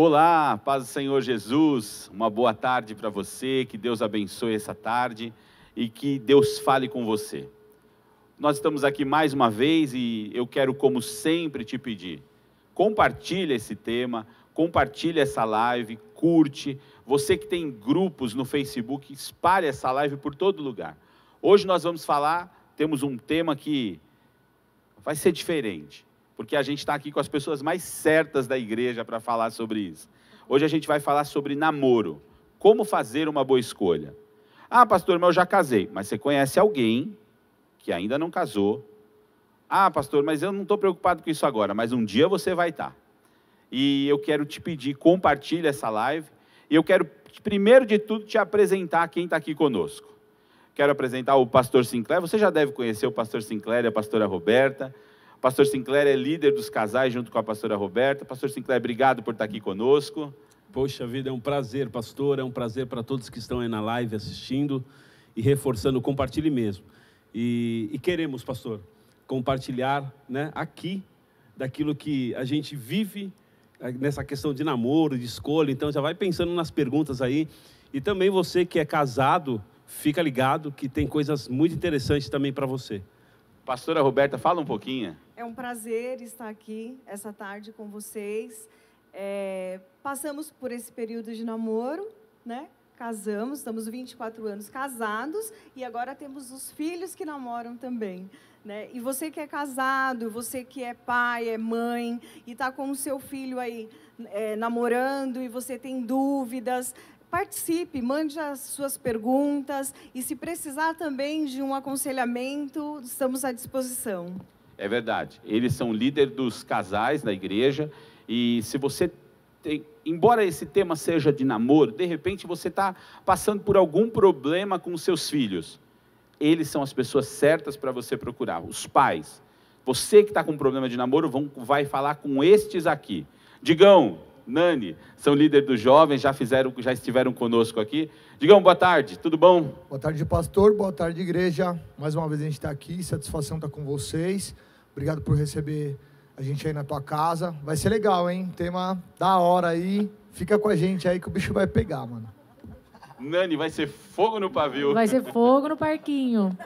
Olá, paz do Senhor Jesus, uma boa tarde para você, que Deus abençoe essa tarde e que Deus fale com você. Nós estamos aqui mais uma vez e eu quero, como sempre, te pedir, compartilha esse tema, compartilha essa live, curte. Você que tem grupos no Facebook, espalhe essa live por todo lugar. Hoje nós vamos falar, temos um tema que vai ser diferente, porque a gente está aqui com as pessoas mais certas da igreja para falar sobre isso. Hoje a gente vai falar sobre namoro, como fazer uma boa escolha. Ah, pastor, mas eu já casei. Mas você conhece alguém que ainda não casou? Ah, pastor, mas eu não estou preocupado com isso agora, mas um dia você vai estar. E eu quero te pedir, compartilhe essa live, e eu quero, primeiro de tudo, te apresentar quem está aqui conosco. Quero apresentar o pastor Sinclair. Você já deve conhecer o pastor Sinclair e a pastora Roberta. O pastor Sinclair é líder dos casais junto com a pastora Roberta. Pastor Sinclair, obrigado por estar aqui conosco. Poxa vida, é um prazer, pastor, é um prazer para todos que estão aí na live assistindo e reforçando, compartilhe mesmo. E queremos, pastor, compartilhar, né, aqui daquilo que a gente vive nessa questão de namoro, de escolha. Então já vai pensando nas perguntas aí. E também você que é casado, fica ligado que tem coisas muito interessantes também para você. Pastora Roberta, fala um pouquinho. É um prazer estar aqui essa tarde com vocês. Passamos por esse período de namoro, né? Casamos, estamos 24 anos casados e agora temos os filhos que namoram também, né? E você que é casado, você que é pai, é mãe e está com o seu filho aí namorando e você tem dúvidas, participe, mande as suas perguntas e se precisar também de um aconselhamento, estamos à disposição. É verdade, eles são líderes dos casais da igreja e se você embora esse tema seja de namoro, de repente você está passando por algum problema com os seus filhos, eles são as pessoas certas para você procurar, os pais. Você que está com problema de namoro, vai falar com estes aqui. Digão, Nani, são líderes dos jovens, já estiveram conosco aqui. Digão, boa tarde, tudo bom? Boa tarde, pastor, boa tarde, igreja. Mais uma vez a gente está aqui, satisfação estar com vocês. Obrigado por receber a gente aí na tua casa. Vai ser legal, hein? Tema da hora aí. Fica com a gente aí que o bicho vai pegar, mano. Nani, vai ser fogo no pavio. Vai ser fogo no parquinho.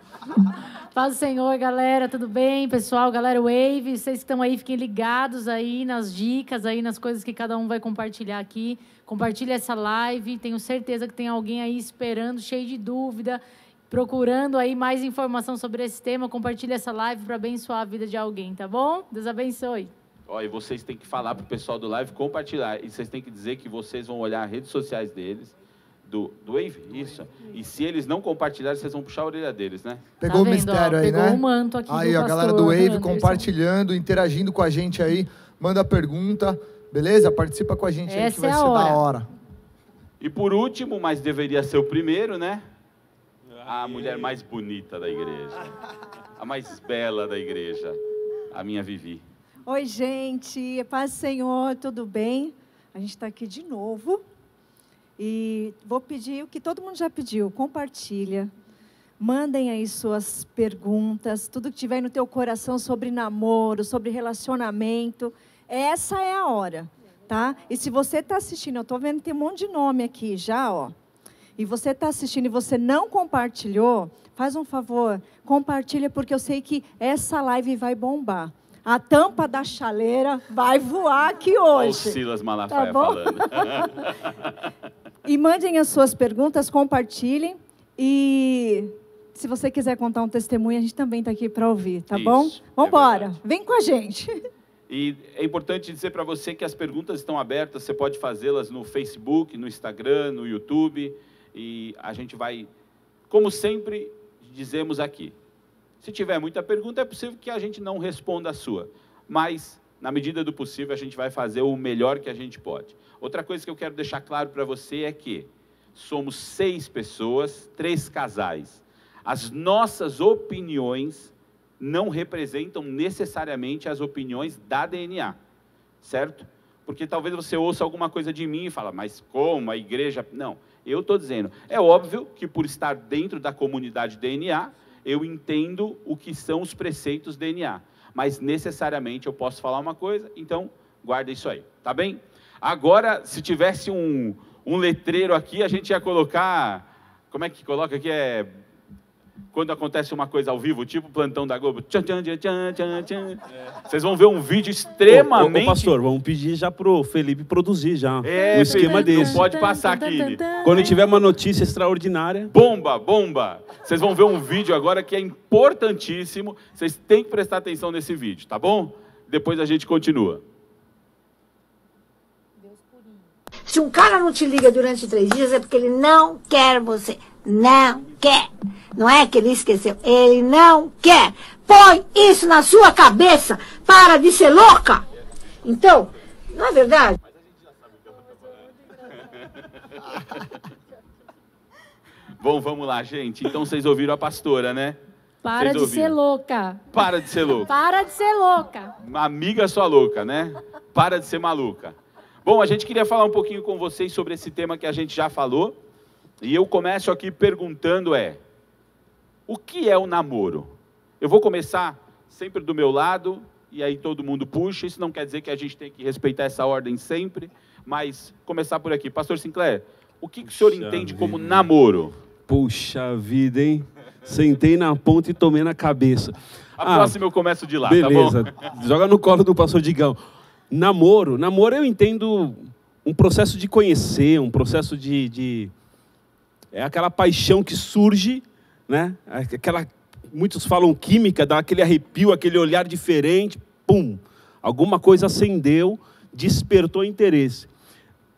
Paz do Senhor, galera, tudo bem? Pessoal, galera Wave, vocês que estão aí, fiquem ligados aí nas dicas, aí nas coisas que cada um vai compartilhar aqui. Compartilhe essa live, tenho certeza que tem alguém aí esperando, cheio de dúvida, procurando aí mais informação sobre esse tema. Compartilhe essa live para abençoar a vida de alguém, tá bom? Deus abençoe. Ó, e vocês têm que falar para o pessoal do live compartilhar. E vocês têm que dizer que vocês vão olhar as redes sociais deles, do Wave, isso. E se eles não compartilharem, vocês vão puxar a orelha deles, né? Pegou o mistério aí, né? Pegou o manto aqui aí, do a galera do Wave Anderson compartilhando, interagindo com a gente aí. Manda pergunta, beleza? Participa com a gente aí que vai ser da hora. E por último, mas deveria ser o primeiro, né? A mulher mais bonita da igreja. A mais bela da igreja. A minha Vivi. Oi, gente. Paz do Senhor, tudo bem? A gente está aqui de novo. E vou pedir o que todo mundo já pediu. Compartilha. Mandem aí suas perguntas. Tudo que tiver aí no teu coração sobre namoro, sobre relacionamento. Essa é a hora, tá? E se você está assistindo, eu estou vendo que tem um monte de nome aqui já, ó. E você está assistindo e você não compartilhou, faz um favor, compartilha, porque eu sei que essa live vai bombar. A tampa da chaleira vai voar aqui hoje. Olha o Silas Malafaia falando. E mandem as suas perguntas, compartilhem. E se você quiser contar um testemunho, a gente também está aqui para ouvir, tá bom? Vamos embora, vem com a gente. E é importante dizer para você que as perguntas estão abertas, você pode fazê-las no Facebook, no Instagram, no YouTube. E a gente vai, como sempre dizemos aqui, se tiver muita pergunta, é possível que a gente não responda a sua. Mas, na medida do possível, a gente vai fazer o melhor que a gente pode. Outra coisa que eu quero deixar claro para você é que somos 6 pessoas, 3 casais. As nossas opiniões não representam necessariamente as opiniões da DNA, certo? Porque talvez você ouça alguma coisa de mim e fala, mas como? A igreja... Não, eu estou dizendo, é óbvio que por estar dentro da comunidade DNA, eu entendo o que são os preceitos DNA. Mas necessariamente eu posso falar uma coisa, então guarda isso aí, tá bem? Agora, se tivesse um letreiro aqui, a gente ia colocar... Como é que coloca aqui? Quando acontece uma coisa ao vivo, tipo o plantão da Globo. Tchan, tchan, tchan, tchan, tchan. Vocês vão ver um vídeo extremamente... Ô, pastor, vamos pedir já pro Felipe produzir já um esquema Felipe, desse. não pode passar aqui. Quando tiver uma notícia extraordinária... Bomba, bomba! Vocês vão ver um vídeo agora que é importantíssimo. Vocês têm que prestar atenção nesse vídeo, tá bom? Depois a gente continua. Se um cara não te liga durante 3 dias é porque ele não quer você. Não quer. Não é que ele esqueceu. Ele não quer. Põe isso na sua cabeça. Para de ser louca. Então, não é verdade? Bom, vamos lá, gente. Então vocês ouviram a pastora, né? Para de ser louca. Para de ser louca. Para de ser louca. Uma amiga sua louca, né? Para de ser maluca. Bom, a gente queria falar um pouquinho com vocês sobre esse tema que a gente já falou. E eu começo aqui perguntando o que é o namoro? Eu vou começar sempre do meu lado, e aí todo mundo puxa. Isso não quer dizer que a gente tem que respeitar essa ordem sempre, mas começar por aqui. Pastor Sinclair, o que o senhor entende como namoro? Puxa vida, hein? Sentei na ponta e tomei na cabeça. A próxima eu começo de lá, beleza. Tá bom? Joga no colo do pastor Digão. Namoro eu entendo um processo de conhecer, um processo é aquela paixão que surge, né? Muitos falam química, dá aquele arrepio, aquele olhar diferente, pum, alguma coisa acendeu, despertou interesse.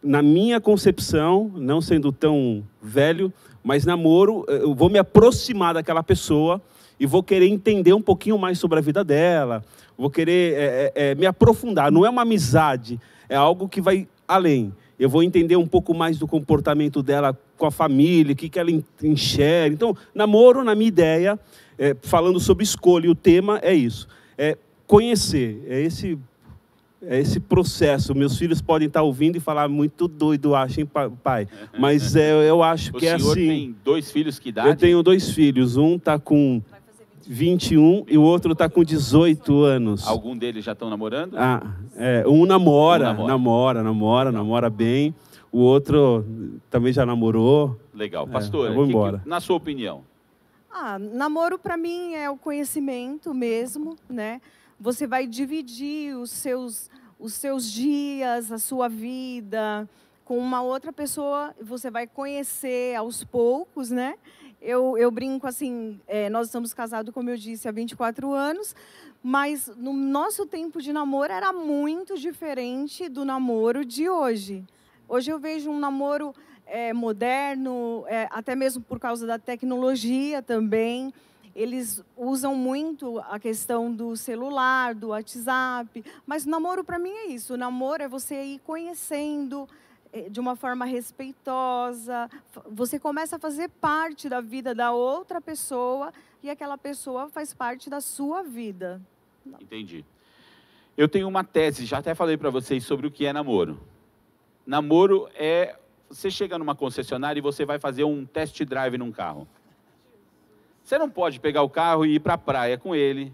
Na minha concepção, não sendo tão velho, mas namoro, eu vou me aproximar daquela pessoa e vou querer entender um pouquinho mais sobre a vida dela, vou querer me aprofundar. Não é uma amizade, é algo que vai além. Eu vou entender um pouco mais do comportamento dela com a família, o que ela enxerga. Então, namoro, na minha ideia, falando sobre escolha, e o tema é isso. É conhecer, é esse processo. Meus filhos podem estar ouvindo e falar, muito doido, acho, hein, pai? Mas eu acho que é assim. O senhor tem 2 filhos, que idade? Eu tenho 2 filhos, um está com 21 e o outro está com 18 anos. Algum deles já estão namorando? Um namora bem. O outro também já namorou. Legal. Pastora, vou embora. Na sua opinião? Namoro para mim é o conhecimento mesmo, né? Você vai dividir os seus dias, a sua vida com uma outra pessoa, você vai conhecer aos poucos, né? Eu brinco assim, nós estamos casados, como eu disse, há 24 anos, mas no nosso tempo de namoro era muito diferente do namoro de hoje. Hoje eu vejo um namoro moderno, até mesmo por causa da tecnologia também. Eles usam muito a questão do celular, do WhatsApp, mas namoro para mim é isso. O namoro é você ir conhecendo de uma forma respeitosa. Você começa a fazer parte da vida da outra pessoa e aquela pessoa faz parte da sua vida. Entendi. Eu tenho uma tese, já até falei para vocês sobre o que é namoro. Namoro é... Você chega numa concessionária e você vai fazer um test drive num carro. Você não pode pegar o carro e ir para a praia com ele.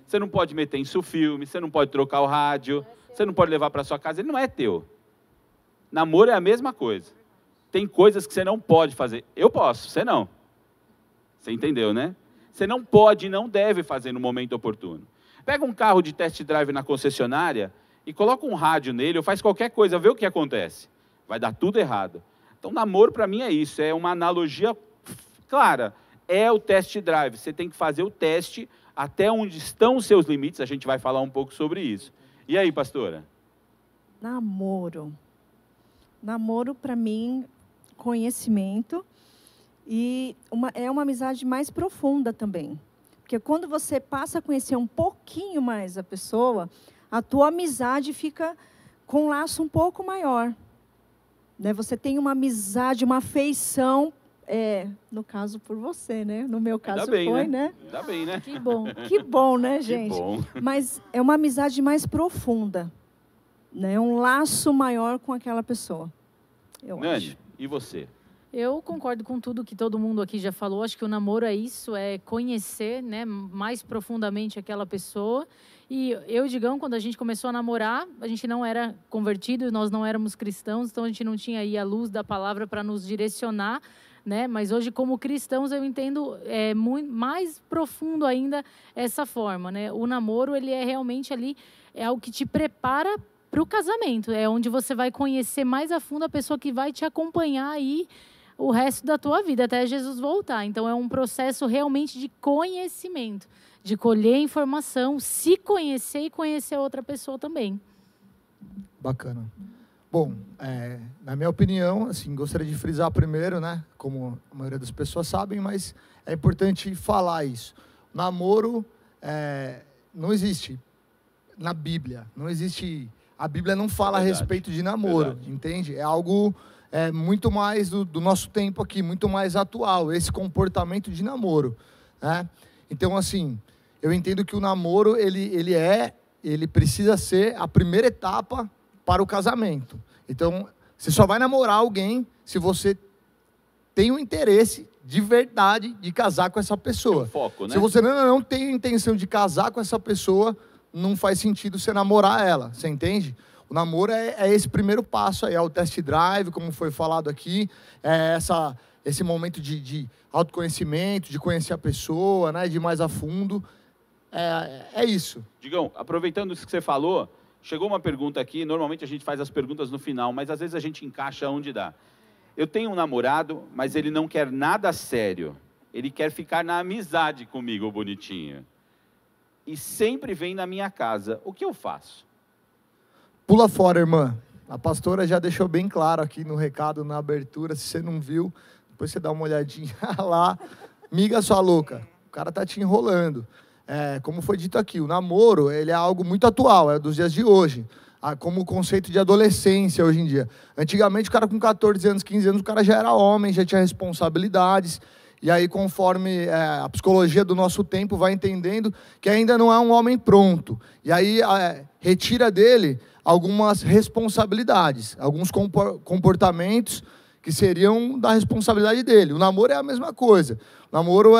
Você não pode meter em seu filme, você não pode trocar o rádio, você não pode levar para sua casa, ele não é teu. Namoro é a mesma coisa. Tem coisas que você não pode fazer. Eu posso, você não. Você entendeu, né? Você não pode e não deve fazer no momento oportuno. Pega um carro de test drive na concessionária e coloca um rádio nele ou faz qualquer coisa, vê o que acontece. Vai dar tudo errado. Então, namoro para mim é isso, é uma analogia clara. É o test drive, você tem que fazer o teste até onde estão os seus limites, a gente vai falar um pouco sobre isso. E aí, pastora? Namoro. Namoro, para mim, conhecimento e é uma amizade mais profunda também. Porque quando você passa a conhecer um pouquinho mais a pessoa, a tua amizade fica com um laço um pouco maior. Né? Você tem uma amizade, uma afeição, no caso por você, né? No meu caso foi, né? Ainda bem, né? Que bom. Que bom, né, gente? Que bom. Mas é uma amizade mais profunda. Né? Um laço maior com aquela pessoa, eu Nani, acho. e você? Eu concordo com tudo que todo mundo aqui já falou. Acho que o namoro é isso, é conhecer, né, mais profundamente aquela pessoa. E eu e o Digão, quando a gente começou a namorar, a gente não era convertido, nós não éramos cristãos, então a gente não tinha aí a luz da palavra para nos direcionar, né? Mas hoje, como cristãos, eu entendo muito mais profundo ainda essa forma, né? O namoro, ele é realmente ali, é algo que te prepara para o casamento, é onde você vai conhecer mais a fundo a pessoa que vai te acompanhar aí o resto da tua vida, até Jesus voltar. Então, é um processo realmente de conhecimento, de colher informação, se conhecer e conhecer a outra pessoa também. Bacana. Bom, na minha opinião, assim, gostaria de frisar primeiro, né, como a maioria das pessoas sabem, mas é importante falar isso. Namoro não existe na Bíblia, não existe, a Bíblia não fala a respeito de namoro, entende? É algo muito mais do nosso tempo aqui, muito mais atual, esse comportamento de namoro, né? Então, assim, eu entendo que o namoro, ele precisa ser a primeira etapa para o casamento. Então, você só vai namorar alguém se você tem um interesse de verdade de casar com essa pessoa. Foco, né? Se você não tem a intenção de casar com essa pessoa, não faz sentido você namorar ela, você entende? O namoro é esse primeiro passo aí, é o test drive, como foi falado aqui, esse momento de autoconhecimento, de conhecer a pessoa, né, de ir mais a fundo. É isso. Digão, aproveitando isso que você falou, chegou uma pergunta aqui, normalmente a gente faz as perguntas no final, mas às vezes a gente encaixa onde dá. Eu tenho um namorado, mas ele não quer nada sério. Ele quer ficar na amizade comigo, bonitinho. E sempre vem na minha casa. O que eu faço? Pula fora, irmã. A pastora já deixou bem claro aqui no recado, na abertura. Se você não viu, depois você dá uma olhadinha lá. Miga sua louca. O cara tá te enrolando. Como foi dito aqui, o namoro, ele é algo muito atual, é dos dias de hoje. Como o conceito de adolescência hoje em dia. Antigamente, o cara com 14 anos, 15 anos, o cara já era homem, já tinha responsabilidades. E aí, conforme a psicologia do nosso tempo vai entendendo que ainda não é um homem pronto. E aí, retira dele algumas responsabilidades, alguns comportamentos que seriam da responsabilidade dele. O namoro é a mesma coisa. O namoro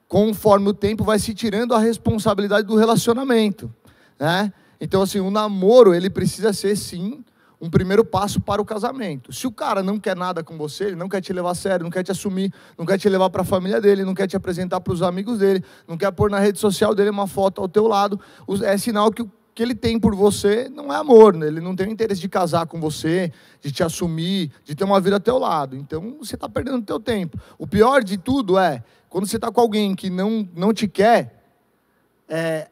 conforme o tempo vai se tirando a responsabilidade do relacionamento, né? Então, assim, o namoro, ele precisa ser, sim, um primeiro passo para o casamento. Se o cara não quer nada com você, ele não quer te levar a sério, não quer te assumir, não quer te levar para a família dele, não quer te apresentar para os amigos dele, não quer pôr na rede social dele uma foto ao teu lado, é sinal que o que ele tem por você não é amor, né? Ele não tem o interesse de casar com você, de te assumir, de ter uma vida ao teu lado. Então, você está perdendo o teu tempo. O pior de tudo quando você está com alguém que não te quer,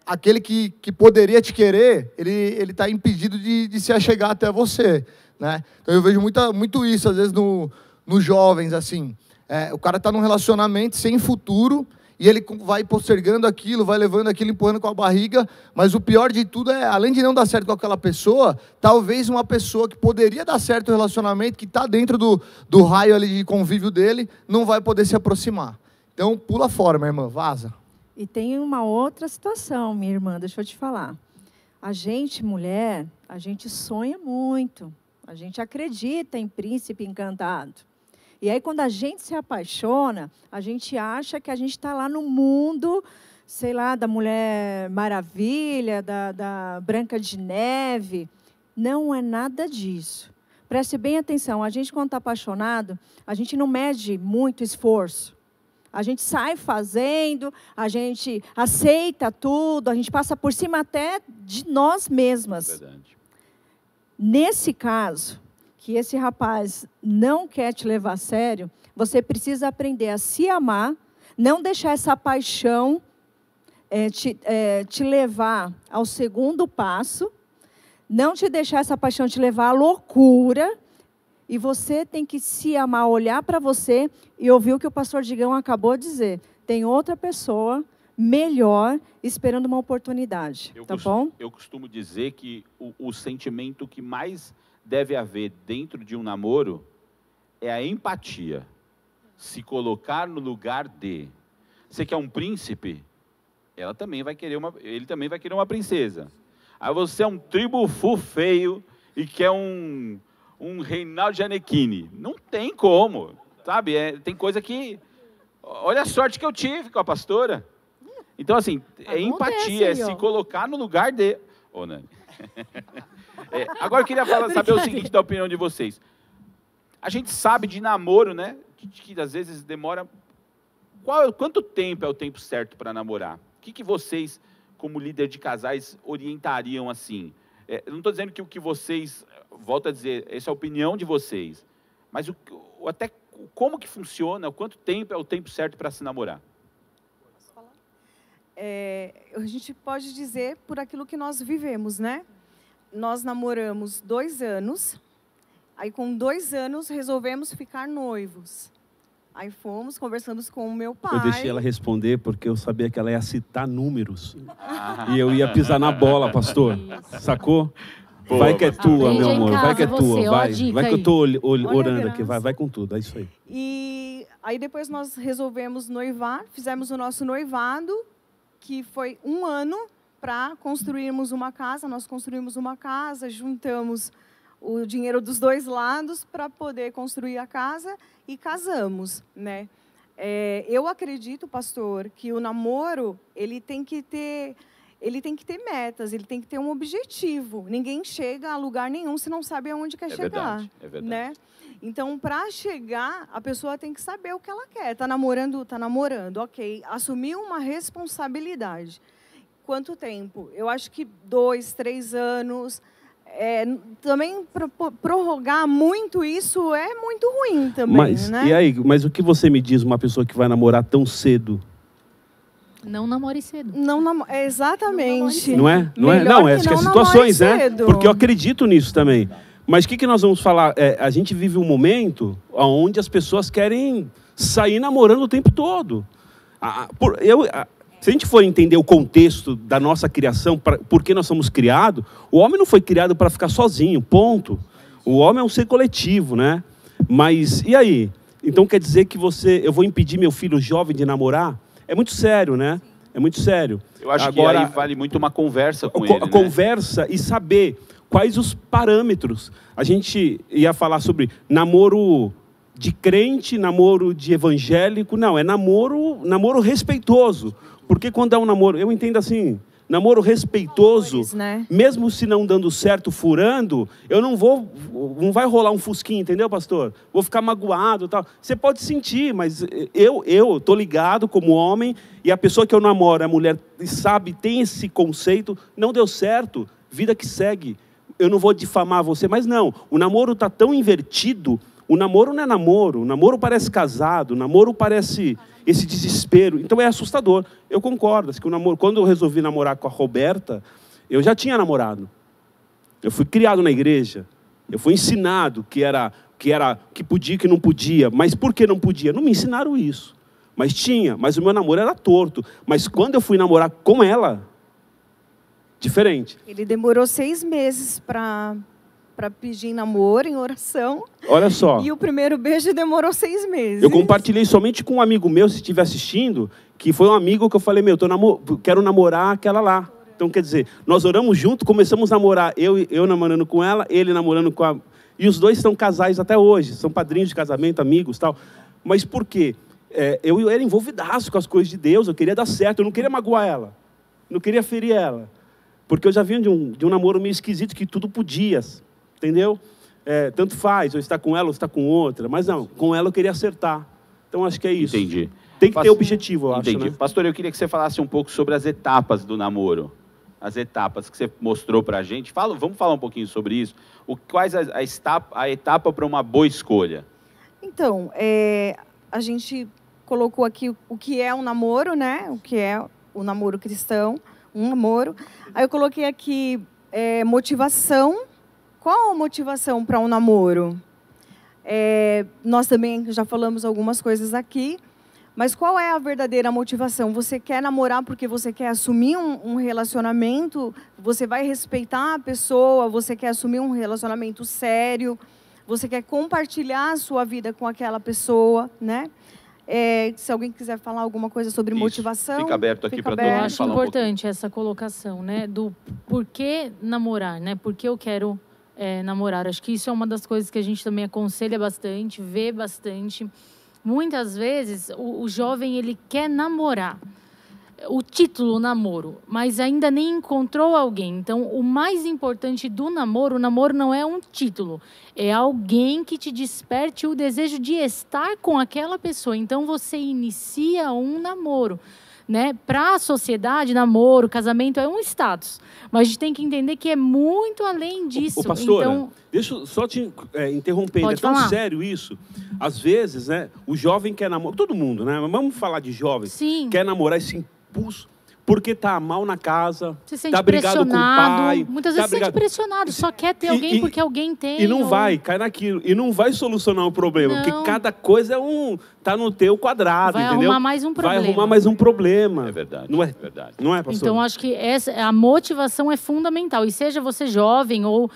aquele que poderia te querer, ele está impedido de se achegar até você, né? Então eu vejo muito isso, às vezes, nos jovens, assim. O cara está num relacionamento sem futuro, e ele vai postergando aquilo, vai levando aquilo, empurrando com a barriga, mas o pior de tudo além de não dar certo com aquela pessoa, talvez uma pessoa que poderia dar certo o relacionamento, que está dentro do raio ali de convívio dele, não vai poder se aproximar. Então, pula fora, minha irmã, vaza. E tem uma outra situação, minha irmã, deixa eu te falar. A gente, mulher, a gente sonha muito. A gente acredita em príncipe encantado. E aí, quando a gente se apaixona, a gente acha que a gente está lá no mundo, sei lá, da Mulher Maravilha, da Branca de Neve. Não é nada disso. Preste bem atenção, a gente, quando está apaixonado, a gente não mede muito esforço. A gente sai fazendo, a gente aceita tudo, a gente passa por cima até de nós mesmas. Verdade. Nesse caso, que esse rapaz não quer te levar a sério, você precisa aprender a se amar, não deixar essa paixão te levar ao segundo passo, não te deixar essa paixão te levar à loucura. E você tem que se amar, olhar para você e ouvir o que o pastor Digão acabou de dizer. Tem outra pessoa melhor esperando uma oportunidade. Bom? Eu costumo dizer que o sentimento que mais deve haver dentro de um namoro é a empatia. Se colocar no lugar de. Você quer um príncipe? Ele também vai querer uma princesa. Aí você é um tribufu feio e quer um Reinaldo Gianecchini. Não tem como. sabe? Tem coisa que... Olha a sorte que eu tive com a pastora. Então, assim, é empatia, é se colocar no lugar de... Ô, Nani. Agora eu queria saber o seguinte, da opinião de vocês. A gente sabe de namoro, né? Que às vezes demora... Quanto tempo é o tempo certo para namorar? O que vocês, como líder de casais, orientariam assim? Eu não estou dizendo que o que vocês... Volto a dizer, essa é a opinião de vocês. Mas até como que funciona? Quanto tempo é o tempo certo para se namorar? A gente pode dizer por aquilo que nós vivemos, né? Nós namoramos 2 anos, aí com 2 anos resolvemos ficar noivos. Aí fomos, conversamos com o meu pai. Eu deixei ela responder porque eu sabia que ela ia citar números. E eu ia pisar na bola, pastor. Sacou? Pô, vai que é tua, meu amor. Casa, vai que é tua. Vai que eu tô orando graça. aqui. Vai com tudo. É isso aí. E aí depois nós resolvemos noivar, fizemos o nosso noivado, que foi 1 ano para construirmos uma casa. Nós construímos uma casa, juntamos o dinheiro dos 2 lados para poder construir a casa e casamos, né? Eu acredito, pastor, que o namoro ele tem que ter metas, ele tem que ter um objetivo. Ninguém chega a lugar nenhum se não sabe aonde quer chegar, é verdade. né? Então, para chegar, a pessoa tem que saber o que ela quer. Tá namorando, ok. Assumir uma responsabilidade. Quanto tempo? Eu acho que 2, 3 anos. Também prorrogar muito isso é muito ruim também, né? E aí, mas o que você me diz, uma pessoa que vai namorar tão cedo? Não namore cedo. Exatamente. Não é? Não, acho que é situações, né? Porque eu acredito nisso também. Mas o que nós vamos falar? A gente vive um momento onde as pessoas querem sair namorando o tempo todo. Se a gente for entender o contexto da nossa criação, por que nós somos criados, o homem não foi criado para ficar sozinho, ponto. O homem é um ser coletivo, né? Mas, e aí? Então quer dizer que eu vou impedir meu filho jovem de namorar? É muito sério, né? É muito sério. Eu acho que aí vale muito uma conversa com ele, né? Conversa e saber quais os parâmetros. A gente ia falar sobre namoro de crente, namoro de evangélico. Não, é namoro respeitoso. Porque quando é um namoro, eu entendo assim, namoro respeitoso, valores, né? Mesmo se não dando certo, furando, não vai rolar um fusquinho, entendeu, pastor? Vou ficar magoado e tal. Você pode sentir, mas eu tô ligado como homem, e a pessoa que eu namoro, a mulher, sabe, tem esse conceito, não deu certo, vida que segue. Eu não vou difamar você, mas não, o namoro está tão invertido, o namoro não é namoro, o namoro parece casado, o namoro parece esse desespero, então é assustador. Eu concordo, que o namoro, quando eu resolvi namorar com a Roberta, eu já tinha namorado. Eu fui criado na igreja, eu fui ensinado que podia e que não podia, mas por que não podia? Não me ensinaram isso, mas o meu namoro era torto, mas quando eu fui namorar com ela, diferente. Ele demorou 6 meses para pedir namoro, em oração. Olha só. E o primeiro beijo demorou 6 meses. Eu compartilhei somente com um amigo meu, se estiver assistindo, que foi um amigo que eu falei, quero namorar aquela lá. Então, quer dizer, nós oramos junto, começamos a namorar, eu namorando com ela, ele namorando com a... E os dois são casais até hoje, são padrinhos de casamento, amigos e tal. Mas por quê? Eu era envolvidaço com as coisas de Deus, eu queria dar certo, eu não queria magoar ela, não queria ferir ela. Porque eu já vinha de um namoro meio esquisito, que tudo podia, entendeu? Tanto faz, eu estar com ela ou estar com outra, mas não, com ela eu queria acertar. Então acho que é isso. Entendi. Tem que ter objetivo, eu acho. Entendi. Né? Pastor, eu queria que você falasse um pouco sobre as etapas do namoro. As etapas que você mostrou para a gente. Vamos falar um pouquinho sobre isso. Quais a etapa para uma boa escolha? Então, a gente colocou aqui o que é um namoro, né? O que é o namoro cristão, um namoro. Aí eu coloquei aqui motivação. Qual a motivação para um namoro? Nós também já falamos algumas coisas aqui, mas qual é a verdadeira motivação? Você quer namorar porque você quer assumir um relacionamento, você vai respeitar a pessoa, você quer assumir um relacionamento sério, você quer compartilhar a sua vida com aquela pessoa, né? Se alguém quiser falar alguma coisa sobre motivação... Fica aberto aqui para todo mundo falar. Eu acho importante essa colocação, né? Do porquê namorar, né? Por que eu quero namorar. Acho que isso é uma das coisas que a gente também aconselha bastante, vê bastante. muitas vezes o jovem ele quer namorar, o título namoro, mas ainda nem encontrou alguém. Então, o mais importante do namoro, o namoro não é um título, é alguém que te desperte o desejo de estar com aquela pessoa. Então, você inicia um namoro. Né? Para a sociedade, namoro, casamento é um status. Mas a gente tem que entender que é muito além disso. Ô, pastora, então, deixa eu só te interromper. Pode é tão falar. sério isso. Às vezes, né, o jovem quer namorar, todo mundo, né? Mas vamos falar de jovem. Sim. Quer namorar esse impulso porque tá mal na casa, se sente tá brigado com o pressionado. pai. Muitas tá vezes se sente pressionado, só quer ter alguém porque alguém tem. E não ou- vai, cai naquilo. E não vai solucionar o problema. Não. Porque cada coisa tá no teu quadrado, Vai entendeu? arrumar mais um Vai problema. arrumar mais um problema. É verdade. Não é? Verdade. Não é, pastor? Então, acho que a motivação é fundamental. E seja você jovem ou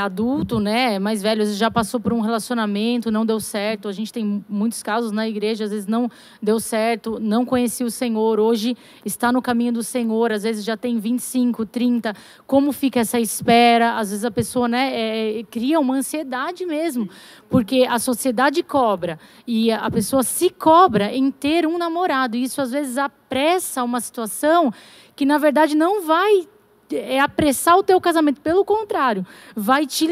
adulto, né, mais velho, às vezes já passou por um relacionamento, não deu certo. A gente tem muitos casos na igreja, às vezes não deu certo, não conhecia o Senhor, hoje está no caminho do Senhor, às vezes já tem 25, 30. Como fica essa espera? Às vezes a pessoa, né, cria uma ansiedade mesmo, porque a sociedade cobra e a pessoa se cobra em ter um namorado. E isso, às vezes, apressa uma situação que, na verdade, não vai apressar o teu casamento. Pelo contrário, vai te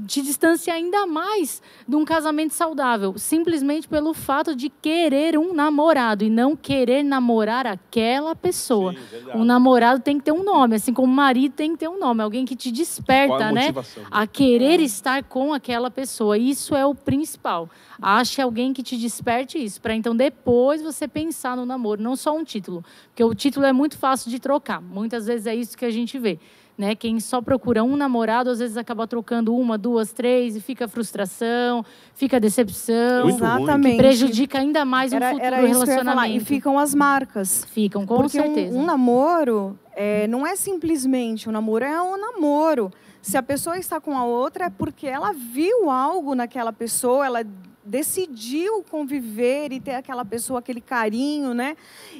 distanciar ainda mais de um casamento saudável, simplesmente pelo fato de querer um namorado e não querer namorar aquela pessoa. Sim, um namorado tem que ter um nome, assim como o marido tem que ter um nome, alguém que te Qual desperta, a né, motivação? a querer estar com aquela pessoa. Isso é o principal. Ache alguém que te desperte isso, para então depois você pensar no namoro, não só um título, porque o título é muito fácil de trocar. Muitas vezes é isso que a gente vê, né? Quem só procura um namorado, às vezes acaba trocando 1, 2, 3 e fica frustração, fica decepção, Muito ruim. Exatamente. prejudica ainda mais o futuro Era isso que eu ia falar. relacionamento. E ficam as marcas. Ficam, com Porque certeza. um namoro não é simplesmente um namoro, é um namoro. Se a pessoa está com a outra, é porque ela viu algo naquela pessoa, ela decidiu conviver e ter aquela pessoa, aquele carinho, né?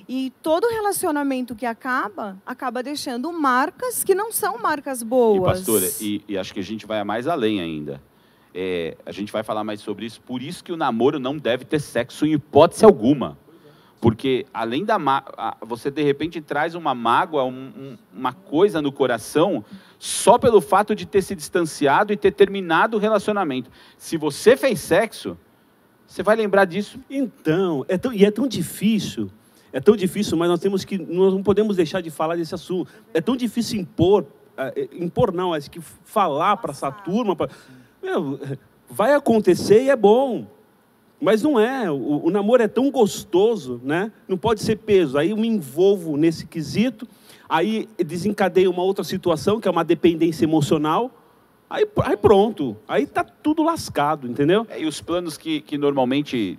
E todo relacionamento que acaba deixando marcas que não são marcas boas. E, pastora, e acho que a gente vai mais além ainda. A gente vai falar mais sobre isso. Por isso que o namoro não deve ter sexo em hipótese alguma. Porque, além da você, de repente, traz uma mágoa, uma coisa no coração, só pelo fato de ter se distanciado e ter terminado o relacionamento. Se você fez sexo, você vai lembrar disso. Então, é tão difícil, mas nós não podemos deixar de falar desse assunto. É tão difícil impor não, é que falar para essa turma, vai acontecer e é bom, mas não é. O namoro é tão gostoso, né? Não pode ser peso. Aí eu me envolvo nesse quesito, aí desencadeia uma outra situação, que é uma dependência emocional. Aí pronto, aí tá tudo lascado, entendeu? E os planos que normalmente,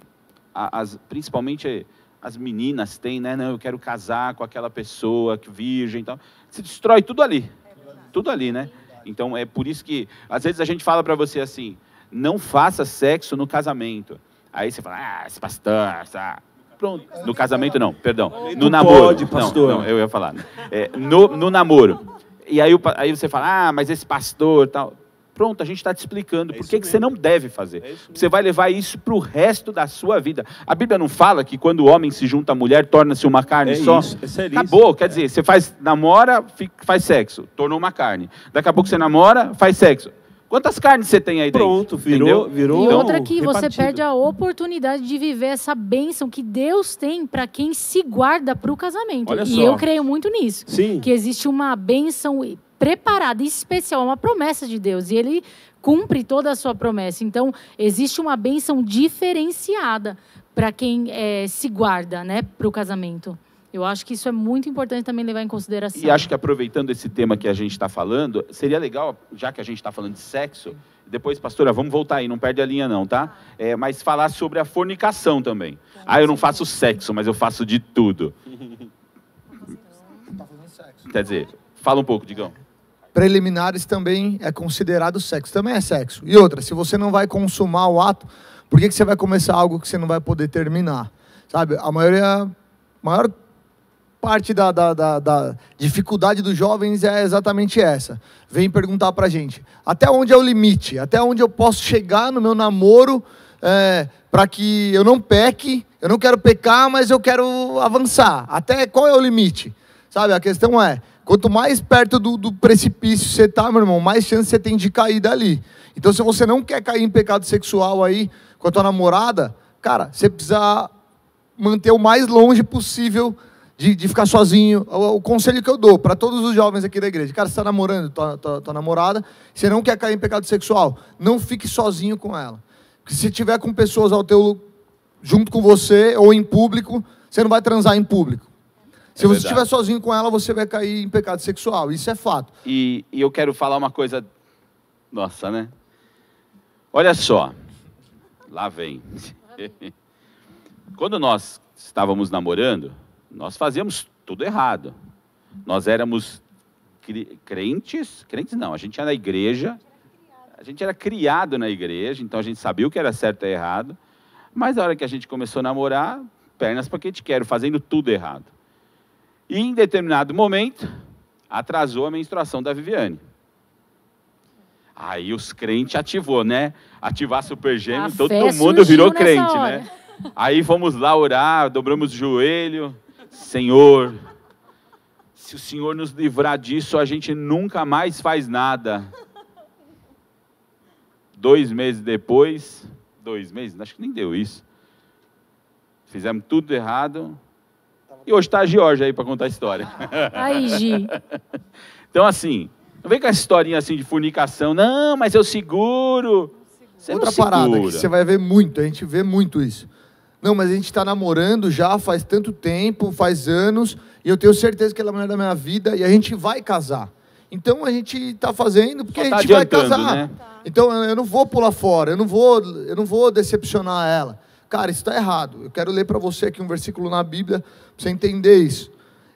principalmente as meninas têm, né? Não, eu quero casar com aquela pessoa, que virgem e tal. Se destrói tudo ali. Tudo ali, né? Então, é por isso que, às vezes, a gente fala para você assim, não faça sexo no casamento. Aí você fala, esse pastor, pronto. No casamento não, perdão. No namoro. Pode, pastor. Não, eu ia falar. No namoro. E aí você fala, mas esse pastor tal. Pronto, a gente está te explicando por que você não deve fazer. Você vai levar isso para o resto da sua vida. A Bíblia não fala que quando o homem se junta à mulher, torna-se uma carne só? Isso, é seríssimo. Acabou, quer dizer, você namora, faz sexo, tornou uma carne. Daqui a pouco você namora, faz sexo. Quantas carnes você tem aí dentro? Pronto, virou. E outra que você repartido. perde a oportunidade de viver essa bênção que Deus tem para quem se guarda para o casamento. Olha E só. eu creio muito nisso. Sim. Que existe uma bênção preparada, especial, uma promessa de Deus. E Ele cumpre toda a sua promessa. Então, existe uma bênção diferenciada para quem se guarda, né, para o casamento. Eu acho que isso é muito importante também levar em consideração. E acho que aproveitando esse tema que a gente está falando, seria legal, já que a gente está falando de sexo, depois, pastora, vamos voltar aí, não perde a linha não, tá? Mas falar sobre a fornicação também. Eu não faço sexo, mas eu faço de tudo. Quer dizer, fala um pouco, Digão. Preliminares também é considerado sexo, também é sexo. E outra, se você não vai consumar o ato, por que você vai começar algo que você não vai poder terminar? Sabe, a maior parte da dificuldade dos jovens é exatamente essa. Vem perguntar pra gente, até onde é o limite? Até onde eu posso chegar no meu namoro para que eu não peque, eu não quero pecar, mas eu quero avançar. Até qual é o limite? Sabe, a questão é, quanto mais perto do precipício você está, meu irmão, mais chance você tem de cair dali. Então, se você não quer cair em pecado sexual aí com a tua namorada, cara, você precisa manter o mais longe possível de ficar sozinho. O conselho que eu dou para todos os jovens aqui da igreja: cara, você está namorando tua namorada, você não quer cair em pecado sexual, não fique sozinho com ela. Porque se tiver com pessoas junto com você ou em público, você não vai transar em público. Se você estiver sozinho com ela, você vai cair em pecado sexual. Isso é fato. E eu quero falar uma coisa... Nossa, né? Olha só. Lá vem. Quando nós estávamos namorando, nós fazíamos tudo errado. Nós éramos crentes não, a gente era na igreja, a gente era criado na igreja, então a gente sabia o que era certo e errado, mas na hora que a gente começou a namorar, pernas para que te quero, fazendo tudo errado. E em determinado momento, atrasou a menstruação da Viviane. Aí os crentes ativou, né? Ativar Super Gêmeos, todo mundo virou crente, né? Aí fomos lá orar, dobramos o joelho. Senhor, se o Senhor nos livrar disso, a gente nunca mais faz nada. 2 meses depois, 2 meses? Acho que nem deu isso. Fizemos tudo errado. E hoje está a Georgia aí para contar a história. Aí, Gi. Então, assim, não vem com essa historinha assim de fornicação. Não, mas eu seguro. Você outra não segura. Parada que você vai ver muito, a gente vê muito isso. Não, mas a gente está namorando já faz tanto tempo, faz anos, e eu tenho certeza que ela é a mulher da minha vida, e a gente vai casar. Então a gente está fazendo porque a gente vai casar. Né? Então eu não vou pular fora, eu não vou decepcionar ela. Cara, isso está errado. Eu quero ler para você aqui um versículo na Bíblia, para você entender isso.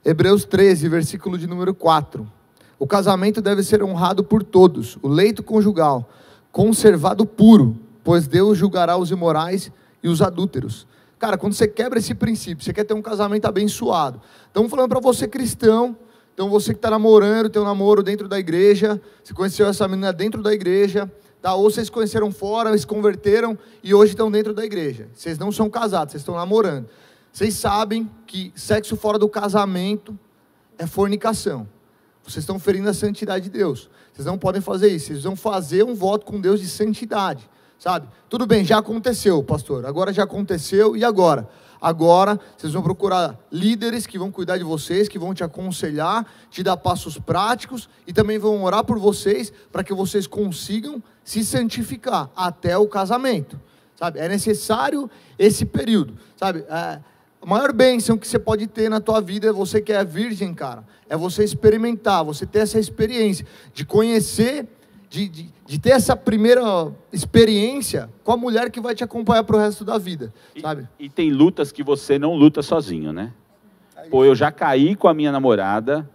Hebreus 13, versículo de número 4. O casamento deve ser honrado por todos, o leito conjugal, conservado puro, pois Deus julgará os imorais e os adúlteros. Cara, quando você quebra esse princípio, você quer ter um casamento abençoado. Estamos falando para você cristão, então você que está namorando, tem um namoro dentro da igreja, você conheceu essa menina dentro da igreja, tá? Ou vocês conheceram fora, se converteram e hoje estão dentro da igreja. Vocês não são casados, vocês estão namorando. Vocês sabem que sexo fora do casamento é fornicação. Vocês estão ferindo a santidade de Deus. Vocês não podem fazer isso. Vocês vão fazer um voto com Deus de santidade. Sabe? Tudo bem, já aconteceu, pastor. Agora já aconteceu, e agora? Agora vocês vão procurar líderes que vão cuidar de vocês, que vão te aconselhar, te dar passos práticos, e também vão orar por vocês, para que vocês consigam se santificar até o casamento. Sabe? É necessário esse período. Sabe? A maior bênção que você pode ter na tua vida, você que é virgem, cara, é você experimentar, você ter essa experiência de conhecer, de ter essa primeira experiência com a mulher que vai te acompanhar para o resto da vida, sabe? E tem lutas que você não luta sozinho, né? Pô, eu já caí com a minha namorada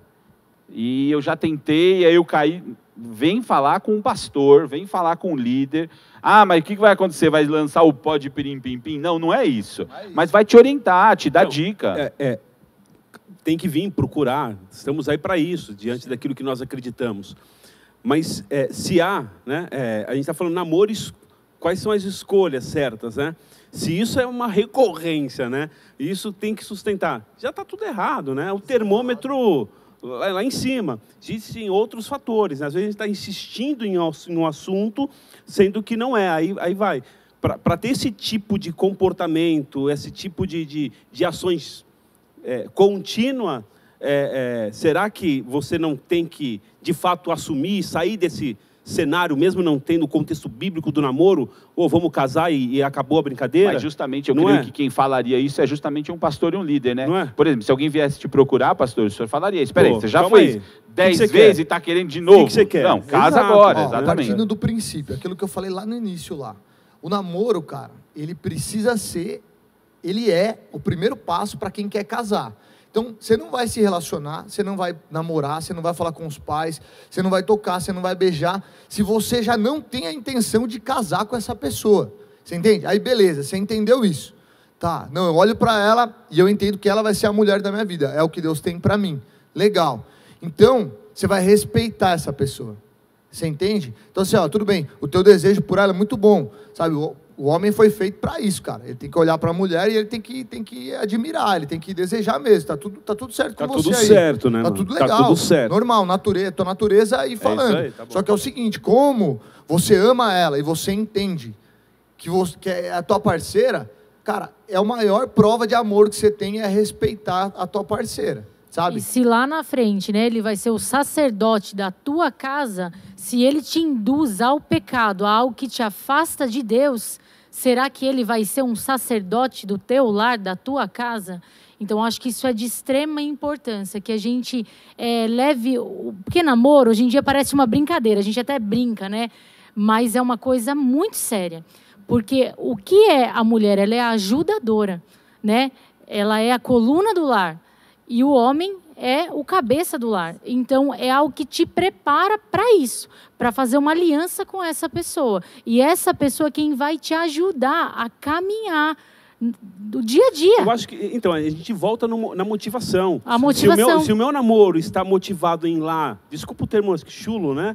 e eu já tentei, aí eu caí. Vem falar com um pastor, vem falar com um líder. Ah, mas o que vai acontecer? Vai lançar o pó de pirim-pim-pim? Não, não é isso. Mas vai te orientar, te dar dica. Tem que vir procurar. Estamos aí para isso, diante daquilo que nós acreditamos. Mas se há, né, a gente está falando namores, quais são as escolhas certas, né? Se isso é uma recorrência, né? Isso tem que sustentar. Já está tudo errado, né? O termômetro lá em cima. Existem outros fatores, né? Às vezes a gente está insistindo em um assunto, sendo que não é. Aí vai. Para ter esse tipo de comportamento, esse tipo de ações contínua, será que você não tem que, de fato, assumir, sair desse cenário, mesmo não tendo o contexto bíblico do namoro, ou vamos casar e acabou a brincadeira? Mas justamente, eu creio que quem falaria isso é justamente um pastor e um líder, né? Por exemplo, se alguém viesse te procurar, pastor, o senhor falaria, espera aí, você já foi 10 vezes e está querendo de novo? O que você quer? Não, casa agora, exatamente. Partindo do princípio, aquilo que eu falei lá no início lá, o namoro, cara, ele precisa ser, ele é o primeiro passo para quem quer casar. Então, você não vai se relacionar, você não vai namorar, você não vai falar com os pais, você não vai tocar, você não vai beijar, se você já não tem a intenção de casar com essa pessoa. Você entende? Aí, beleza, você entendeu isso. Tá, não, eu olho para ela e eu entendo que ela vai ser a mulher da minha vida. É o que Deus tem para mim. Legal. Então, você vai respeitar essa pessoa. Você entende? Então, assim, ó, tudo bem, o teu desejo por ela é muito bom. Sabe, o O homem foi feito para isso, cara. Ele tem que olhar para a mulher e ele tem que admirar, ele tem que desejar mesmo. Tá tudo certo com você aí. Tá tudo certo, né? Tá tudo legal. Tá tudo certo. Normal, tua natureza aí falando. Isso aí, tá bom. Só que é o seguinte, como você ama ela e você entende que é a tua parceira, cara, é a maior prova de amor que você tem é respeitar a tua parceira, sabe? E se lá na frente, né, ele vai ser o sacerdote da tua casa, se ele te induz ao pecado, a algo que te afasta de Deus, será que ele vai ser um sacerdote do teu lar, da tua casa? Então, acho que isso é de extrema importância, que a gente leve... Porque namoro, hoje em dia, parece uma brincadeira, a gente até brinca, né? Mas é uma coisa muito séria. Porque o que é a mulher? Ela é a ajudadora, né? Ela é a coluna do lar. E o homem é o cabeça do lar. Então, é algo que te prepara para isso, para fazer uma aliança com essa pessoa. E essa pessoa é quem vai te ajudar a caminhar do dia a dia. Eu acho que, então, a gente volta na motivação. A motivação. Se o meu namoro está motivado em lá, desculpa o termo chulo, né?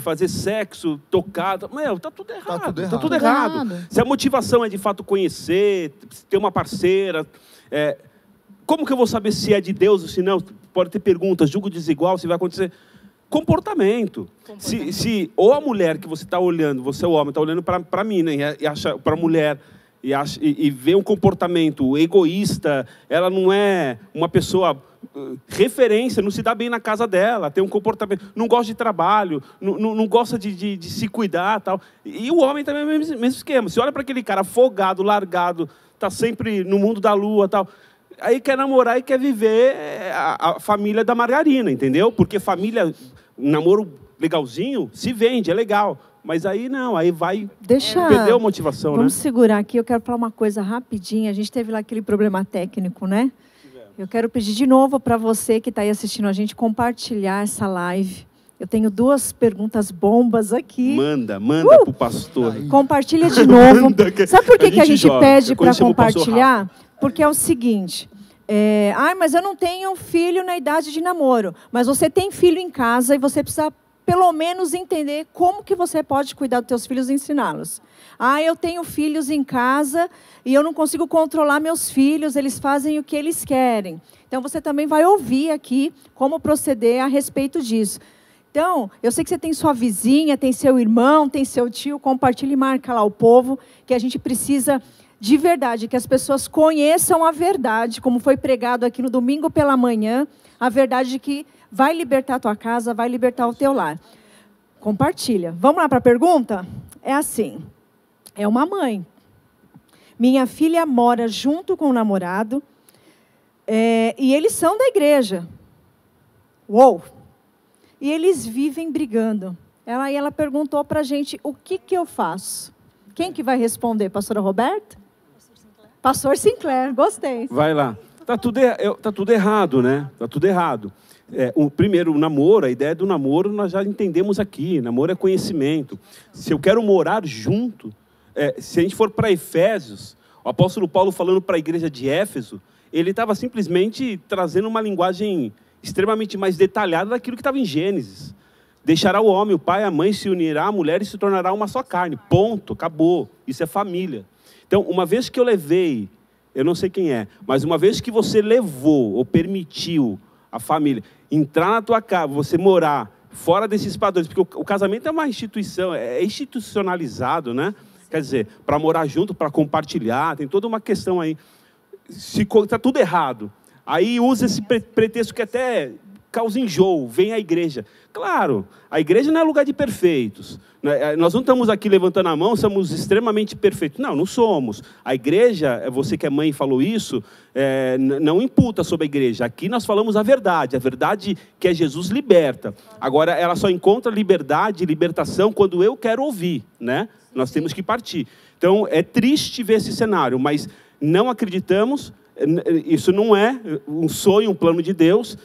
Fazer sexo, tocar, tá tudo errado. Tá tudo errado. Se a motivação é de fato conhecer, ter uma parceira, como que eu vou saber se é de Deus ou se não? Pode ter perguntas, julgo desigual, se vai acontecer. Comportamento. Se ou a mulher que você está olhando, você é o homem, está olhando para mim, né? E acha para a mulher e vê um comportamento egoísta, ela não é uma pessoa referência, não se dá bem na casa dela, tem um comportamento, não gosta de trabalho, não gosta de se cuidar, tal. E o homem também é o mesmo esquema. Você olha para aquele cara afogado, largado, está sempre no mundo da lua, tal. Aí quer namorar e quer viver a família da margarina, entendeu? Porque família, namoro legalzinho, se vende, é legal. Mas aí não, aí vai perder a motivação, Vamos segurar aqui, eu quero falar uma coisa rapidinho. A gente teve lá aquele problema técnico, né? Eu quero pedir de novo para você que está aí assistindo a gente compartilhar essa live. Eu tenho 2 perguntas bombas aqui. Manda pro pastor. Compartilha de novo. Sabe por que a gente pede para conhecemos o pastor compartilhar? Porque é o seguinte... mas eu não tenho filho na idade de namoro. Mas você tem filho em casa e você precisa, pelo menos, entender como que você pode cuidar dos seus filhos e ensiná-los. Eu tenho filhos em casa e eu não consigo controlar meus filhos, eles fazem o que eles querem. Então, você também vai ouvir aqui como proceder a respeito disso. Então, eu sei que você tem sua vizinha, tem seu irmão, tem seu tio, compartilha e marca lá o povo, que a gente precisa... de verdade, que as pessoas conheçam a verdade, como foi pregado aqui no domingo pela manhã, a verdade que vai libertar a tua casa, vai libertar o teu lar. Compartilha. Vamos lá para a pergunta? É assim, é uma mãe. Minha filha mora junto com o namorado, e eles são da igreja. Uou! E eles vivem brigando. Ela perguntou para a gente, o que eu faço? Quem que vai responder? Pastora Roberta? Pastor Sinclair, gostei. Vai lá. Tá tudo errado, né? Tá tudo errado. Primeiro, o namoro, a ideia do namoro nós já entendemos aqui. Namoro é conhecimento. Se eu quero morar junto, se a gente for para Efésios, o apóstolo Paulo falando para a igreja de Éfeso, ele estava simplesmente trazendo uma linguagem extremamente mais detalhada daquilo que estava em Gênesis. Deixará o homem, o pai, a mãe, se unirá à mulher e se tornará uma só carne. Ponto, acabou. Isso é família. Então, uma vez que eu levei, eu não sei quem é, mas uma vez que você levou ou permitiu a família entrar na tua casa, você morar fora desses padrões, porque o casamento é uma instituição, é institucionalizado, né? Quer dizer, para morar junto, para compartilhar, tem toda uma questão aí. Se está tudo errado, aí usa esse pretexto que até causa enjoo, vem à igreja. Claro, a igreja não é lugar de perfeitos. Nós não estamos aqui levantando a mão, somos extremamente perfeitos. Não somos. A igreja, você que é mãe falou isso, não imputa sobre a igreja. Aqui nós falamos a verdade que é Jesus liberta. Agora, ela só encontra liberdade, libertação, quando eu quero ouvir, né? Nós temos que partir. Então, é triste ver esse cenário, mas não acreditamos, isso não é um sonho, um plano de Deus.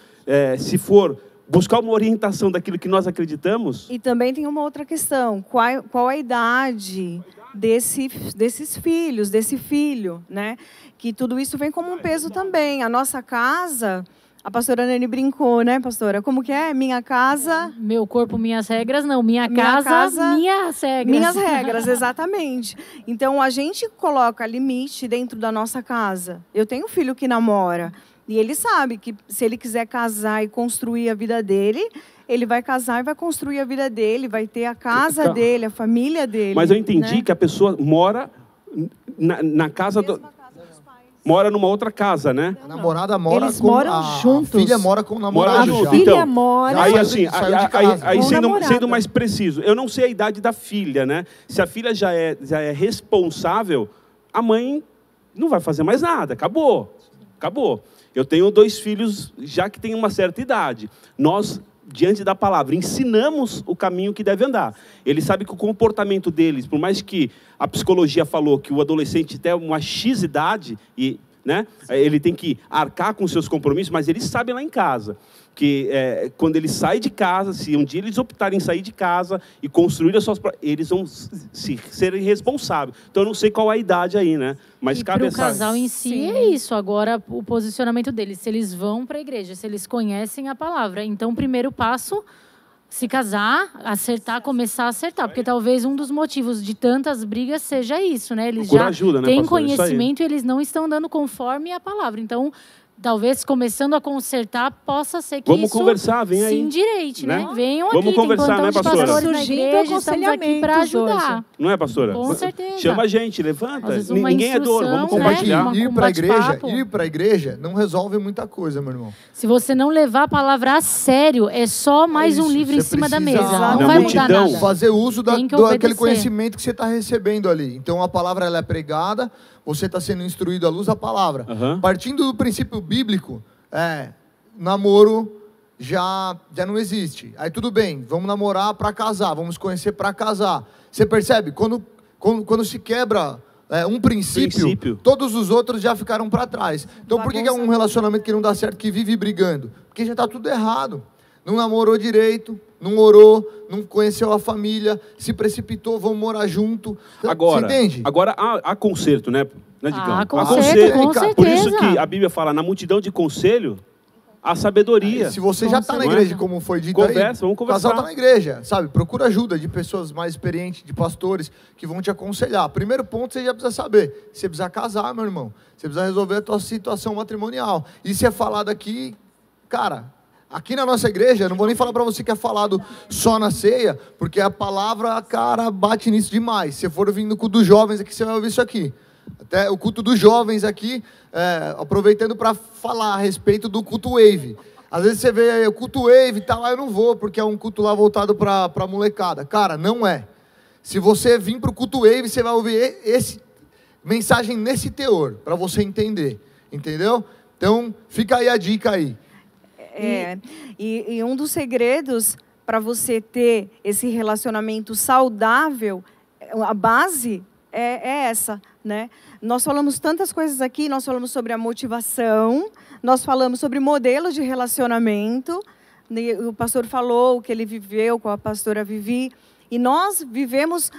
Se for buscar uma orientação daquilo que nós acreditamos. E também tem uma outra questão. Qual a idade desses filhos, desse filho, né? Que tudo isso vem como um peso também. A nossa casa, A pastora Nani brincou, né, pastora? Como que é? Minha casa... Meu corpo, minhas regras, não. Minha casa, minhas regras. Minhas regras, exatamente. Então, a gente coloca limite dentro da nossa casa. Eu tenho um filho que namora, e ele sabe que se ele quiser casar e construir a vida dele, ele vai casar e vai construir a vida dele, vai ter a casa dele, a família dele. Mas eu entendi, né? que a pessoa mora na casa do... Mora numa outra casa, né? A namorada mora Eles com... moram juntos. A filha mora com o namorado Mora já. junto. A filha Então, mora... Aí, saiu assim, de casa. aí Com o sendo namorado. mais preciso, eu não sei a idade da filha, né? Se a filha já é responsável, a mãe não vai fazer mais nada. Acabou. Eu tenho 2 filhos já que têm uma certa idade. Nós, diante da palavra, ensinamos o caminho que deve andar. Ele sabe que o comportamento deles, por mais que a psicologia falou que o adolescente tem uma X idade, né, ele tem que arcar com seus compromissos, mas eles sabem lá em casa que quando ele sai de casa, se um dia eles optarem em sair de casa e construir as suas... Eles vão serem responsáveis. Então, eu não sei qual a idade aí, né? Mas E cabe para o essa... casal em si é isso. Agora, o posicionamento deles, se eles vão para a igreja, se eles conhecem a palavra. Então, o primeiro passo, se casar, acertar, começar a acertar. Porque talvez um dos motivos de tantas brigas seja isso, né? Eles Procura já ajuda, né, têm pastor? Isso aí. conhecimento e eles não estão dando conforme a palavra. Então, talvez começando a consertar, possa ser que Vamos isso conversar, vem aí. se endireite, né? Né? Venham Vamos aqui, conversar, tem plantão né, de pastora? pastores na Surgindo igreja, estamos aqui para aconselhamentos ajudar. hoje. Não é, pastora? Com certeza. Chama a gente, levanta. Às vezes uma Ninguém é dono, vamos instrução, né? compartilhar. Uma- Ir um para a igreja, bate-papo. não resolve muita coisa, meu irmão. Se você não levar a palavra a sério, é só mais um isso, livro em você cima da precisa- mesa. Na Não vai mudar multidão, nada. Fazer uso Tem que daquele obedecer. conhecimento que você está recebendo ali. Então, a palavra ela é pregada, você está sendo instruído à luz da palavra. Aham. Partindo do princípio bíblico, namoro já não existe. Aí tudo bem, vamos namorar para casar, vamos conhecer para casar. Você percebe? Quando se quebra um princípio, todos os outros já ficaram para trás. Então por que é um relacionamento que não dá certo, que vive brigando? Porque já está tudo errado. Não namorou direito, não orou, não conheceu a família, se precipitou, vão morar junto. Agora, Você entende? agora há conserto, né, Digão? Ah, Há conserto, com certeza. Por isso que a Bíblia fala, na multidão de conselho, há sabedoria. Se você já está na certeza. igreja, como foi dito Conversa, aí, vamos o casal conversar. está na igreja, sabe? Procura ajuda de pessoas mais experientes, de pastores, que vão te aconselhar. Primeiro ponto, você já precisa saber. Você precisa casar, meu irmão. Você precisa resolver a tua situação matrimonial. Isso é falado aqui, cara, aqui na nossa igreja, eu não vou nem falar para você que é falado só na ceia, porque a palavra, cara, bate nisso demais. Se for vindo com o dos jovens aqui, você vai ouvir isso aqui. Até o culto dos jovens aqui, aproveitando para falar a respeito do culto Wave. Às vezes você vê aí o culto Wave e tal, eu não vou, porque é um culto lá voltado para a molecada. Cara, não é. Se você vir para o culto Wave, você vai ouvir mensagem nesse teor, para você entender. Entendeu? Então, fica aí a dica aí. E um dos segredos para você ter esse relacionamento saudável, a base é essa, né? Nós falamos tantas coisas aqui, nós falamos sobre a motivação, nós falamos sobre modelos de relacionamento, o pastor falou o que ele viveu com a pastora Vivi, e nós vivemos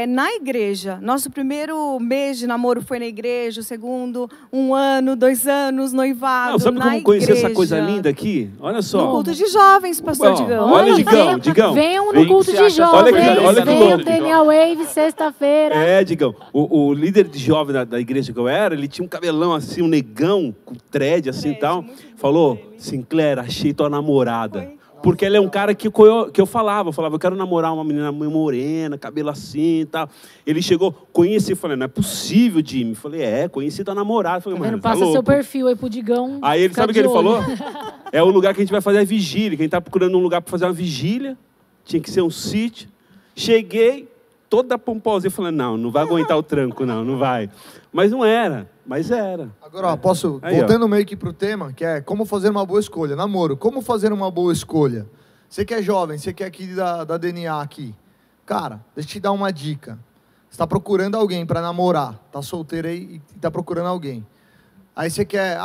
na igreja. Nosso primeiro mês de namoro foi na igreja, o segundo, 1 ano, 2 anos, noivado, Não, sabe na como conhecer igreja. essa coisa linda aqui? Olha só. No culto de jovens, pastor Ó, Digão. olha, Digão. Venham no Vem culto que de você acha- jovens. olha que Venham louco. Daniel Wave, sexta-feira. Digão, o líder de jovem da igreja que eu era, ele tinha um cabelão assim, um negão, com dread assim e tal. Falou, Sinclair, achei tua namorada. Porque ele é um cara que eu falava, eu quero namorar uma menina morena, cabelo assim e tal. Ele chegou, conheci, falei, não é possível, Jimmy. Falei, conheci tua namorada. Falei, Tá mano, vendo? tá Passa louco. seu perfil aí pro Digão. Aí ele, ficar sabe o que de ele olho. falou? É o lugar que a gente vai fazer a vigília, que a gente tá procurando um lugar para fazer uma vigília. Tinha que ser um sítio. Cheguei, toda pomposa, falando, não vai aguentar o tranco, não vai. Mas não era, mas era. Agora, ó, posso, Aí, voltando meio que para o tema, que é como fazer uma boa escolha. Namoro, como fazer uma boa escolha? Você que é jovem, você que é aqui da DNA aqui. Cara, deixa eu te dar uma dica. Você está procurando alguém para namorar, está solteiro aí e está procurando alguém. Aí você quer,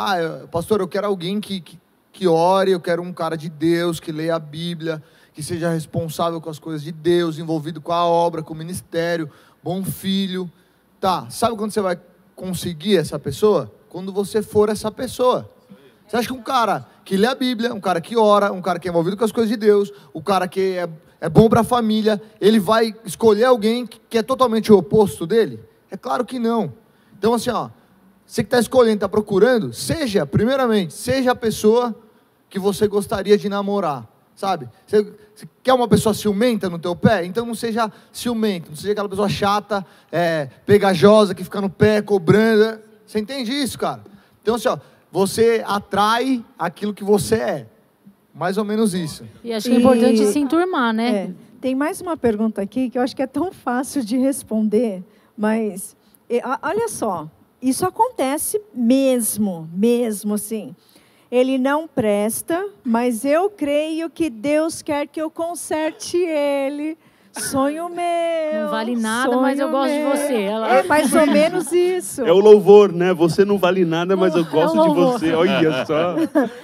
pastor, eu quero alguém que ore, eu quero um cara de Deus, que leia a Bíblia, que seja responsável com as coisas de Deus, envolvido com a obra, com o ministério, bom filho. Tá, sabe quando você vai conseguir essa pessoa? Quando você for essa pessoa. Você acha que um cara que lê a Bíblia, um cara que ora, um cara que é envolvido com as coisas de Deus, o cara que é bom para a família, ele vai escolher alguém que é totalmente o oposto dele? É claro que não. Então, assim, ó, você que está escolhendo, está procurando, primeiramente, seja a pessoa que você gostaria de namorar, sabe? Você quer uma pessoa ciumenta no teu pé? Então não seja ciumento, não seja aquela pessoa chata, pegajosa, que fica no pé, cobrando. Você entende isso, cara? Então, assim, ó, você atrai aquilo que você é. Mais ou menos isso. E acho que é importante se enturmar, né? Tem mais uma pergunta aqui que eu acho que é tão fácil de responder, mas olha só, isso acontece mesmo assim. Ele não presta, mas eu creio que Deus quer que eu conserte ele. Sonho meu. Não vale nada, mas eu gosto de você. É mais ou menos isso. É o louvor, né? Você não vale nada, mas eu gosto de você. Olha só.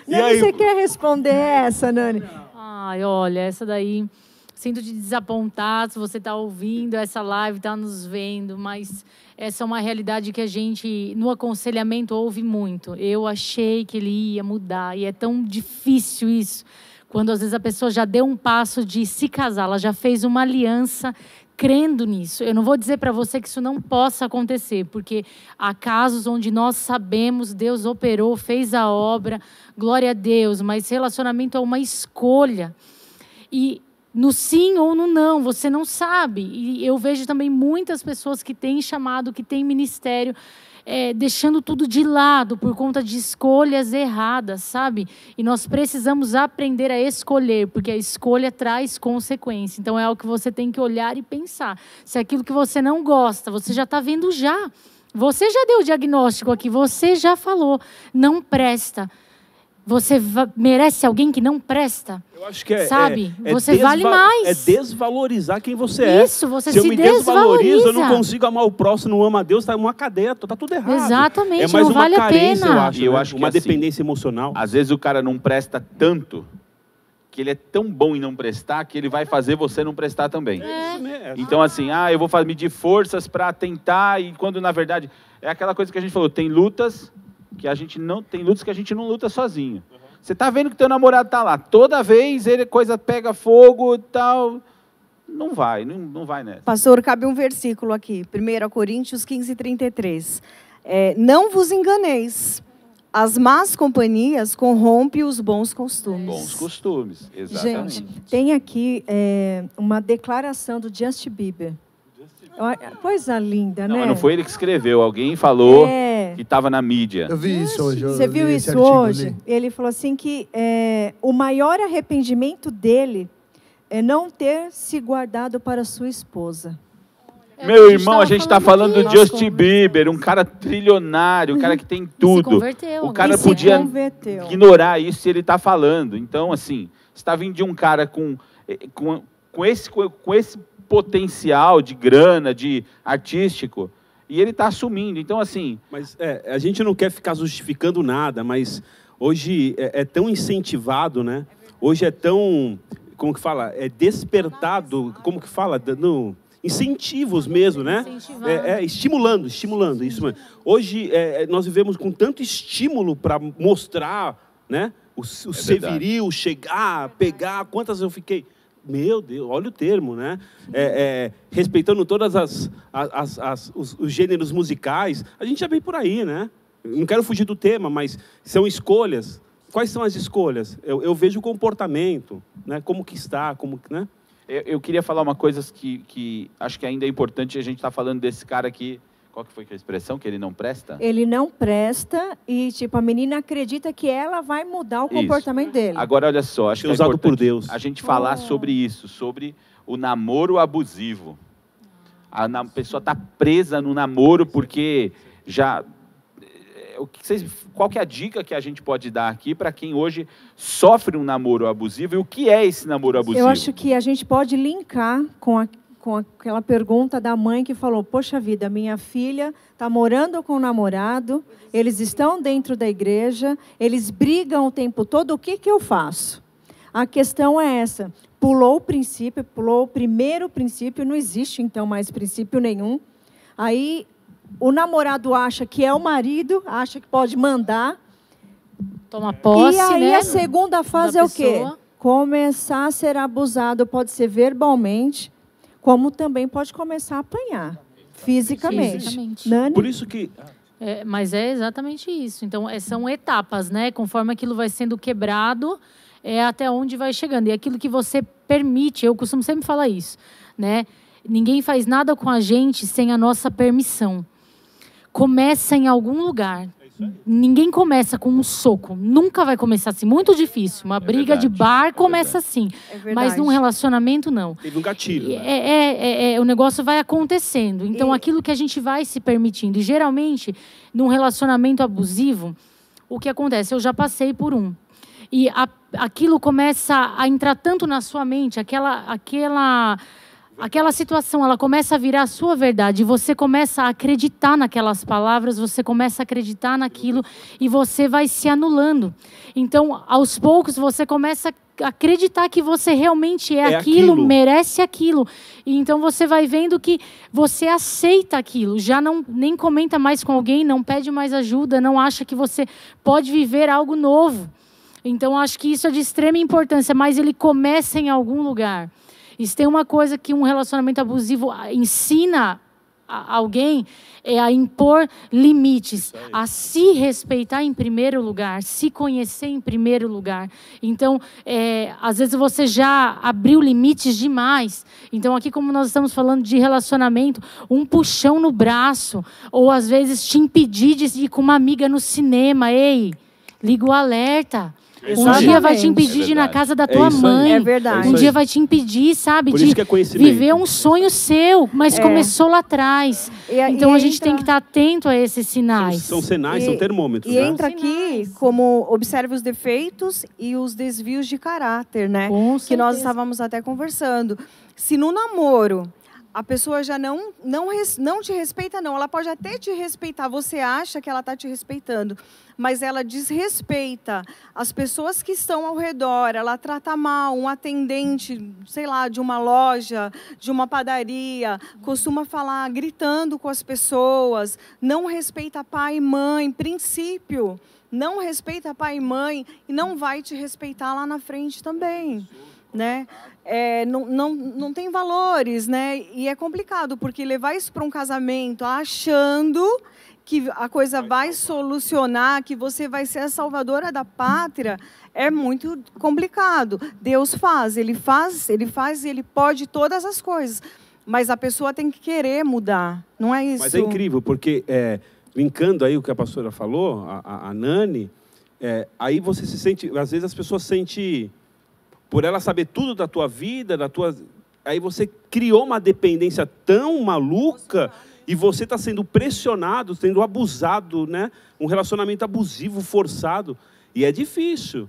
Nani, você quer responder essa, Nani? Ai, olha, essa daí... Sinto te desapontar se você está ouvindo essa live, está nos vendo, mas essa é uma realidade que a gente, no aconselhamento, ouve muito. Eu achei que ele ia mudar, e é tão difícil isso, quando às vezes a pessoa já deu um passo de se casar, ela já fez uma aliança crendo nisso. Eu não vou dizer para você que isso não possa acontecer, porque há casos onde nós sabemos, Deus operou, fez a obra, glória a Deus, mas relacionamento é uma escolha. E no sim ou no não, você não sabe. E eu vejo também muitas pessoas que têm chamado, que têm ministério, deixando tudo de lado por conta de escolhas erradas, sabe? E nós precisamos aprender a escolher, porque a escolha traz consequência. Então é algo que você tem que olhar e pensar. Se aquilo que você não gosta, você já está vendo já. Você já deu o diagnóstico aqui, você já falou, não presta. Você merece alguém que não presta? Eu acho que sabe? Você vale mais. É desvalorizar quem você é. Isso, você se se eu me desvalorizo, desvaloriza. eu não consigo amar o próximo, não amo a Deus, está uma cadeia, tá tudo errado. Exatamente, é mais não uma vale carência, a pena. eu acho, E eu né? acho que uma assim, dependência emocional. Às vezes o cara não presta tanto, que ele é tão bom em não prestar, que ele vai fazer você não prestar também. Então assim, eu vou medir forças para tentar, e quando na verdade, é aquela coisa que a gente falou, tem lutas que a gente não luta sozinho. Você está vendo que teu namorado está lá. Toda vez coisa pega fogo e tal. Não vai nessa. Pastor, cabe um versículo aqui. 1 Coríntios 15:33. Não vos enganeis. As más companhias corrompem os bons costumes. Bons costumes, exatamente. Gente, tem aqui uma declaração do Justin Bieber. Coisa linda, né? Não foi ele que escreveu. Alguém falou que estava na mídia. Eu vi isso hoje. Você viu isso hoje? Ele falou assim que o maior arrependimento dele é não ter se guardado para sua esposa. Meu irmão, a gente está falando do Justin Bieber, um cara trilionário, um cara que tem tudo. O cara podia ignorar isso se ele está falando. Então, assim, você está vindo de um cara com esse potencial de grana, de artístico, e ele está assumindo. Então, assim... Mas a gente não quer ficar justificando nada, mas hoje é tão incentivado, né? Hoje é tão... Como que fala? É despertado, como que fala? Dando incentivos mesmo, né? Estimulando, isso mesmo. Hoje nós vivemos com tanto estímulo para mostrar, né? O ser viril, chegar, pegar. Quantas eu fiquei... Meu Deus, olha o termo, né? Respeitando todas os gêneros musicais, a gente já vem por aí, né? Não quero fugir do tema, mas são escolhas. Quais são as escolhas? Eu vejo o comportamento, né? Como que está, né? Eu queria falar uma coisa que acho que ainda é importante. A gente está falando desse cara aqui. Qual que foi a expressão? Que ele não presta? Ele não presta e, tipo, a menina acredita que ela vai mudar o comportamento dele. Agora, olha só, acho que é usado por Deus. A gente falar sobre isso, sobre o namoro abusivo. A pessoa está presa no namoro porque já... Qual que é a dica que a gente pode dar aqui para quem hoje sofre um namoro abusivo? E o que é esse namoro abusivo? Eu acho que a gente pode linkar com aquela pergunta da mãe que falou, poxa vida, minha filha está morando com o namorado, eles estão dentro da igreja, eles brigam o tempo todo, o que eu faço? A questão é essa, pulou o primeiro princípio, não existe então mais princípio nenhum. Aí o namorado acha que é o marido, acha que pode mandar. Toma posse, E aí né, a segunda fase da é o quê? pessoa. Começar a ser abusado, pode ser verbalmente, como também pode começar a apanhar fisicamente. Fisicamente. Nani? Por isso que... Mas é exatamente isso. Então, são etapas, né? Conforme aquilo vai sendo quebrado, é até onde vai chegando. E aquilo que você permite, eu costumo sempre falar isso, né? Ninguém faz nada com a gente sem a nossa permissão. Começa em algum lugar. Ninguém começa com um soco. Nunca vai começar assim. Muito difícil. Uma briga de bar começa assim. Mas num relacionamento, não. Teve um gatilho. Né? O negócio vai acontecendo. Então, aquilo que a gente vai se permitindo. E, geralmente, num relacionamento abusivo, o que acontece? Eu já passei por um. E aquilo começa a entrar tanto na sua mente, aquela situação, ela começa a virar a sua verdade. Você começa a acreditar naquelas palavras, você começa a acreditar naquilo e você vai se anulando. Então, aos poucos, você começa a acreditar que você realmente é aquilo, merece aquilo. E então, você vai vendo que você aceita aquilo. Já nem comenta mais com alguém, não pede mais ajuda, não acha que você pode viver algo novo. Então, acho que isso é de extrema importância, mas ele começa em algum lugar. E se tem uma coisa que um relacionamento abusivo ensina a alguém, é a impor limites, a se respeitar em primeiro lugar, se conhecer em primeiro lugar. Então, às vezes você já abriu limites demais. Então, aqui como nós estamos falando de relacionamento, um puxão no braço, ou às vezes te impedir de ir com uma amiga no cinema. Ei, liga o alerta. Um dia vai te impedir de ir na casa da tua mãe. É verdade. Um dia vai te impedir, sabe, Por de isso que é conhecimento. viver um sonho seu, mas começou lá atrás. Então a gente tem que estar atento a esses sinais. São sinais, são termômetros. E né? entra aqui como observe os defeitos e os desvios de caráter, né? Com Que certeza. nós estávamos até conversando. Se no namoro a pessoa já não te respeita, não. Ela pode até te respeitar. Você acha que ela está te respeitando, mas ela desrespeita as pessoas que estão ao redor. Ela trata mal um atendente, sei lá, de uma loja, de uma padaria. Costuma falar gritando com as pessoas. Não respeita pai e mãe. Princípio. Não respeita pai e mãe e não vai te respeitar lá na frente também. Né? Não tem valores, né? E é complicado, porque levar isso para um casamento achando que a coisa vai solucionar, que você vai ser a salvadora da pátria, é muito complicado. Deus faz, Ele faz e Ele pode todas as coisas. Mas a pessoa tem que querer mudar, não é isso? Mas é incrível, porque, linkando aí o que a pastora falou, a Nani, aí você se sente, às vezes as pessoas sentem... Por ela saber tudo da tua vida, aí você criou uma dependência tão maluca e você está sendo pressionado, sendo abusado, né? Um relacionamento abusivo, forçado. E é difícil.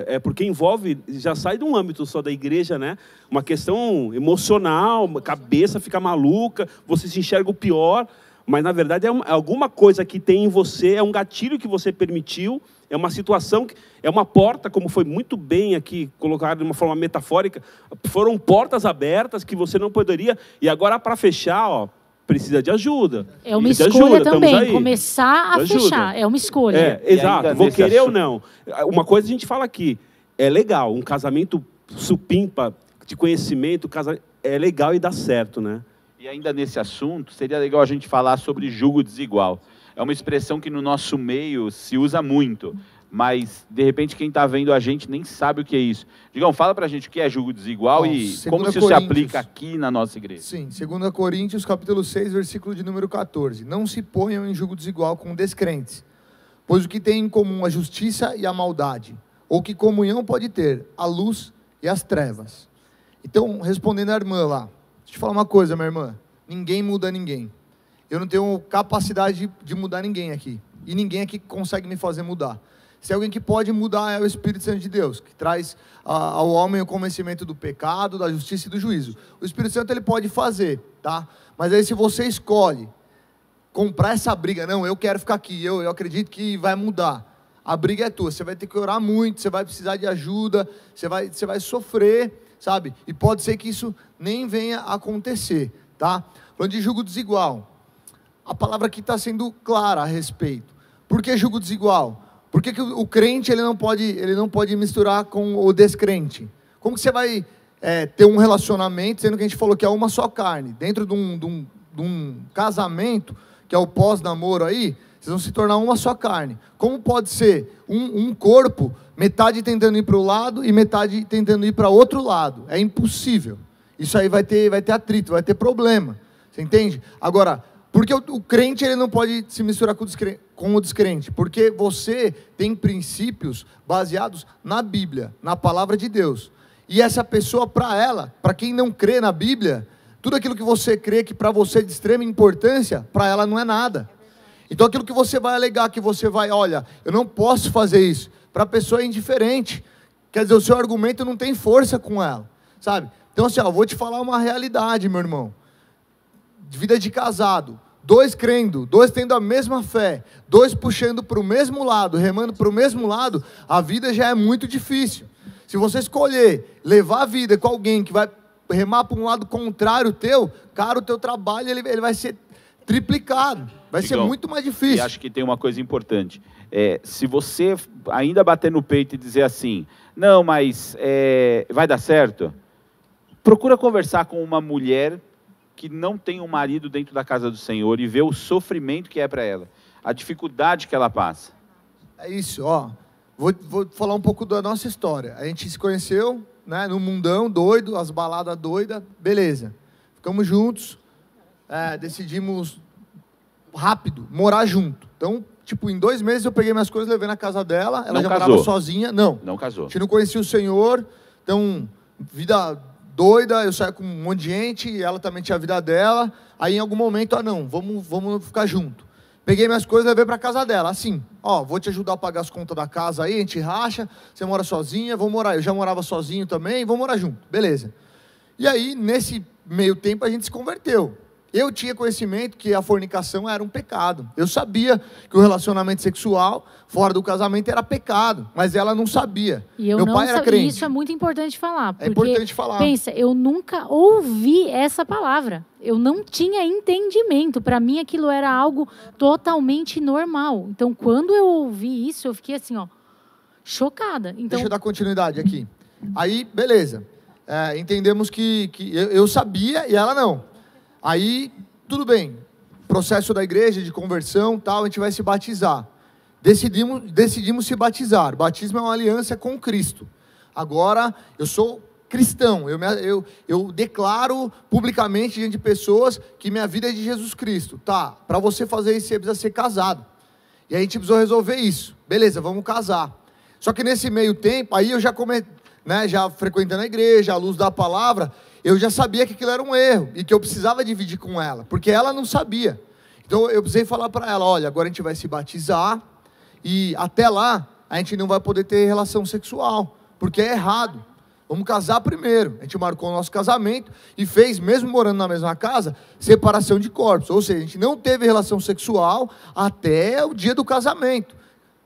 É porque envolve, já sai de um âmbito só da igreja, né? Uma questão emocional, a cabeça fica maluca, você se enxerga o pior. Mas, na verdade, é alguma coisa que tem em você, é um gatilho que você permitiu, é uma situação, é uma porta, como foi muito bem aqui colocado de uma forma metafórica, foram portas abertas que você não poderia, e agora para fechar, precisa de ajuda. É uma escolha também, começar a fechar, é uma escolha. Exato, vou querer ou não. Uma coisa a gente fala aqui, é legal, um casamento supimpa, de conhecimento, é legal e dá certo, né? E ainda nesse assunto, seria legal a gente falar sobre julgo desigual. É uma expressão que no nosso meio se usa muito, mas, de repente, quem está vendo a gente nem sabe o que é isso. Digão, fala para a gente o que é julgo desigual e como isso se aplica aqui na nossa igreja. Sim, 2 Coríntios, capítulo 6, versículo de número 14. Não se ponham em julgo desigual com descrentes, pois o que tem em comum a justiça e a maldade, ou que comunhão pode ter a luz e as trevas. Então, respondendo à irmã lá, deixa eu te falar uma coisa, minha irmã. Ninguém muda ninguém. Eu não tenho capacidade de mudar ninguém aqui. E ninguém aqui consegue me fazer mudar. Se alguém que pode mudar é o Espírito Santo de Deus, que traz ao homem o conhecimento do pecado, da justiça e do juízo. O Espírito Santo ele pode fazer, tá? Mas aí se você escolhe comprar essa briga, não, eu quero ficar aqui, eu acredito que vai mudar. A briga é tua, você vai ter que orar muito, você vai precisar de ajuda, você vai sofrer, sabe? E pode ser que isso nem venha a acontecer, tá? Falando de julgo desigual, a palavra aqui está sendo clara a respeito. Por que julgo desigual? Por que o crente ele não pode misturar com o descrente? Como que você vai ter um relacionamento, sendo que a gente falou que é uma só carne, dentro de um casamento, que é o pós-namoro aí, vocês vão se tornar uma só carne. Como pode ser um corpo, metade tentando ir para o lado e metade tentando ir para outro lado? É impossível. Isso aí vai ter atrito, vai ter problema. Você entende? Agora, por que o crente ele não pode se misturar com o descrente? Porque você tem princípios baseados na Bíblia, na palavra de Deus. E essa pessoa, para quem não crê na Bíblia, tudo aquilo que você crê que para você é de extrema importância, para ela não é nada. Então aquilo que você vai alegar, que você vai, olha, eu não posso fazer isso, para a pessoa é indiferente. Quer dizer, o seu argumento não tem força com ela, sabe? Então assim, eu vou te falar uma realidade, meu irmão. De vida de casado, 2 crendo, 2 tendo a mesma fé, 2 puxando para o mesmo lado, remando para o mesmo lado, a vida já é muito difícil. Se você escolher levar a vida com alguém que vai remar para um lado contrário teu, cara, o teu trabalho ele vai ser triplicado, vai ser muito mais difícil. E acho que tem uma coisa importante, se você ainda bater no peito e dizer assim, não, mas vai dar certo, procura conversar com uma mulher que não tem um marido dentro da casa do Senhor e ver o sofrimento que é para ela, a dificuldade que ela passa. É isso, ó. Vou falar um pouco da nossa história. A gente se conheceu, né, no mundão doido, as baladas doidas, beleza. Ficamos juntos, decidimos rápido morar junto. Então, tipo, em 2 meses eu peguei minhas coisas, levei na casa dela, ela já morava sozinha. Não casou. A gente não conhecia o Senhor, então, vida doida, eu saía com um monte de gente, ela também tinha a vida dela. Aí em algum momento, vamos ficar junto. Peguei minhas coisas e levei para casa dela, assim, ó, vou te ajudar a pagar as contas da casa aí, a gente racha, você mora sozinha, vou morar, eu já morava sozinho também, vamos morar junto, beleza. E aí, nesse meio tempo, a gente se converteu. Eu tinha conhecimento que a fornicação era um pecado. Eu sabia que o relacionamento sexual fora do casamento era pecado, mas ela não sabia. E meu pai era crente. Isso é muito importante falar. Porque, é importante falar. Pensa, eu nunca ouvi essa palavra. Eu não tinha entendimento. Para mim, aquilo era algo totalmente normal. Então, quando eu ouvi isso, eu fiquei assim, ó, chocada. Então... Deixa eu dar continuidade aqui. Aí, beleza. Entendemos que eu sabia e ela não. Aí, tudo bem, processo da igreja, de conversão, tal, a gente vai se batizar. Decidimos se batizar. Batismo é uma aliança com Cristo. Agora, eu sou cristão, eu declaro publicamente diante de pessoas que minha vida é de Jesus Cristo. Tá, para você fazer isso, você precisa ser casado. E aí a gente precisou resolver isso. Beleza, vamos casar. Só que nesse meio tempo, aí eu já já frequentando a igreja, à luz da palavra, eu já sabia que aquilo era um erro e que eu precisava dividir com ela, porque ela não sabia. Então eu precisei falar para ela, olha, agora a gente vai se batizar e até lá a gente não vai poder ter relação sexual, porque é errado. Vamos casar primeiro. A gente marcou o nosso casamento e fez, mesmo morando na mesma casa, separação de corpos. Ou seja, a gente não teve relação sexual até o dia do casamento.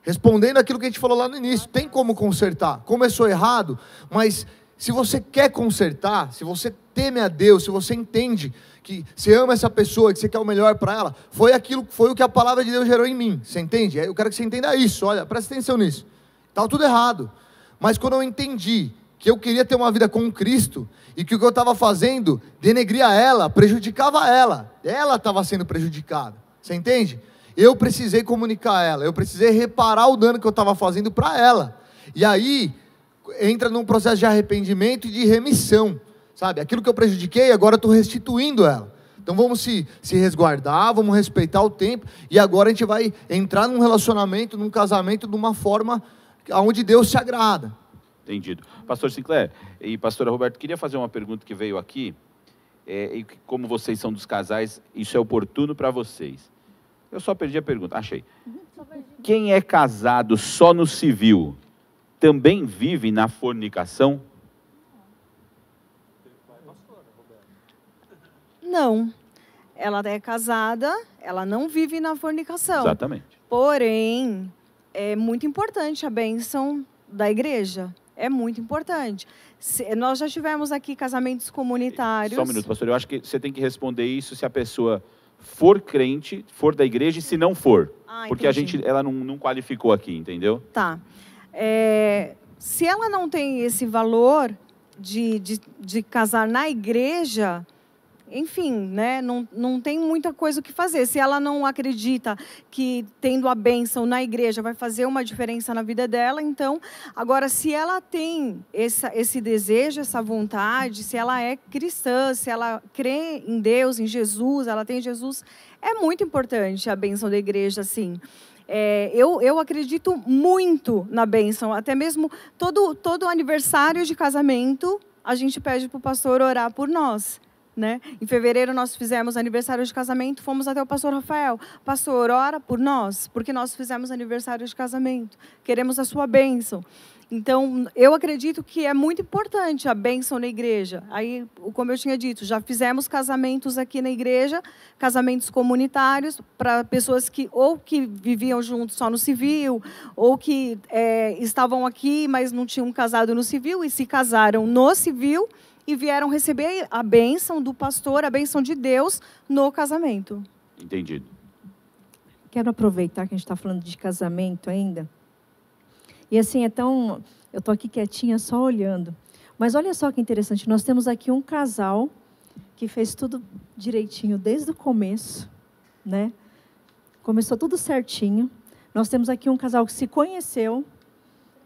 Respondendo aquilo que a gente falou lá no início, tem como consertar. Começou errado, mas se você quer consertar, se você teme a Deus, se você entende que você ama essa pessoa, que você quer o melhor para ela, foi o que a palavra de Deus gerou em mim. Você entende? Eu quero que você entenda isso. Olha, presta atenção nisso. Estava tudo errado. Mas quando eu entendi que eu queria ter uma vida com Cristo e que o que eu estava fazendo denegria ela, prejudicava ela. Ela estava sendo prejudicada. Você entende? Eu precisei comunicar a ela, eu precisei reparar o dano que eu estava fazendo para ela. E aí, entra num processo de arrependimento e de remissão, sabe? Aquilo que eu prejudiquei, agora eu estou restituindo ela. Então vamos se resguardar, vamos respeitar o tempo, e agora a gente vai entrar num relacionamento, num casamento, de uma forma onde Deus se agrada. Entendido. Pastor Sinclair e pastora Roberto, queria fazer uma pergunta que veio aqui, e como vocês são dos casais, isso é oportuno para vocês. Eu só perdi a pergunta, achei. Quem é casado só no civil, também vive na fornicação? Não. Ela é casada, ela não vive na fornicação. Exatamente. Porém, é muito importante a bênção da igreja. É muito importante. Nós já tivemos aqui casamentos comunitários. Só um minuto, pastor. Eu acho que você tem que responder isso se a pessoa for crente, for da igreja, e se não for. Porque entendi. ela não qualificou aqui, entendeu? Tá. Se ela não tem esse valor de casar na igreja, enfim, né, não tem muita coisa o que fazer. Se ela não acredita que tendo a bênção na igreja vai fazer uma diferença na vida dela, então, agora, se ela tem esse desejo, essa vontade, se ela é cristã, se ela crê em Deus, em Jesus, ela tem Jesus, é muito importante a bênção da igreja, sim. Eu acredito muito na bênção, até mesmo todo aniversário de casamento, a gente pede para o pastor orar por nós. Né? Em fevereiro nós fizemos aniversário de casamento, fomos até o pastor Rafael. Pastor, ora por nós, porque nós fizemos aniversário de casamento. Queremos a sua bênção. Então, eu acredito que é muito importante a bênção na igreja. Aí, como eu tinha dito, já fizemos casamentos aqui na igreja, casamentos comunitários, para pessoas que viviam juntos só no civil, ou que estavam aqui, mas não tinham casado no civil, e se casaram no civil, e vieram receber a bênção do pastor, a bênção de Deus no casamento. Entendido. Quero aproveitar que a gente está falando de casamento ainda. E assim, eu estou aqui quietinha só olhando. Mas olha só que interessante, nós temos aqui um casal que fez tudo direitinho desde o começo, né? Começou tudo certinho. Nós temos aqui um casal que se conheceu,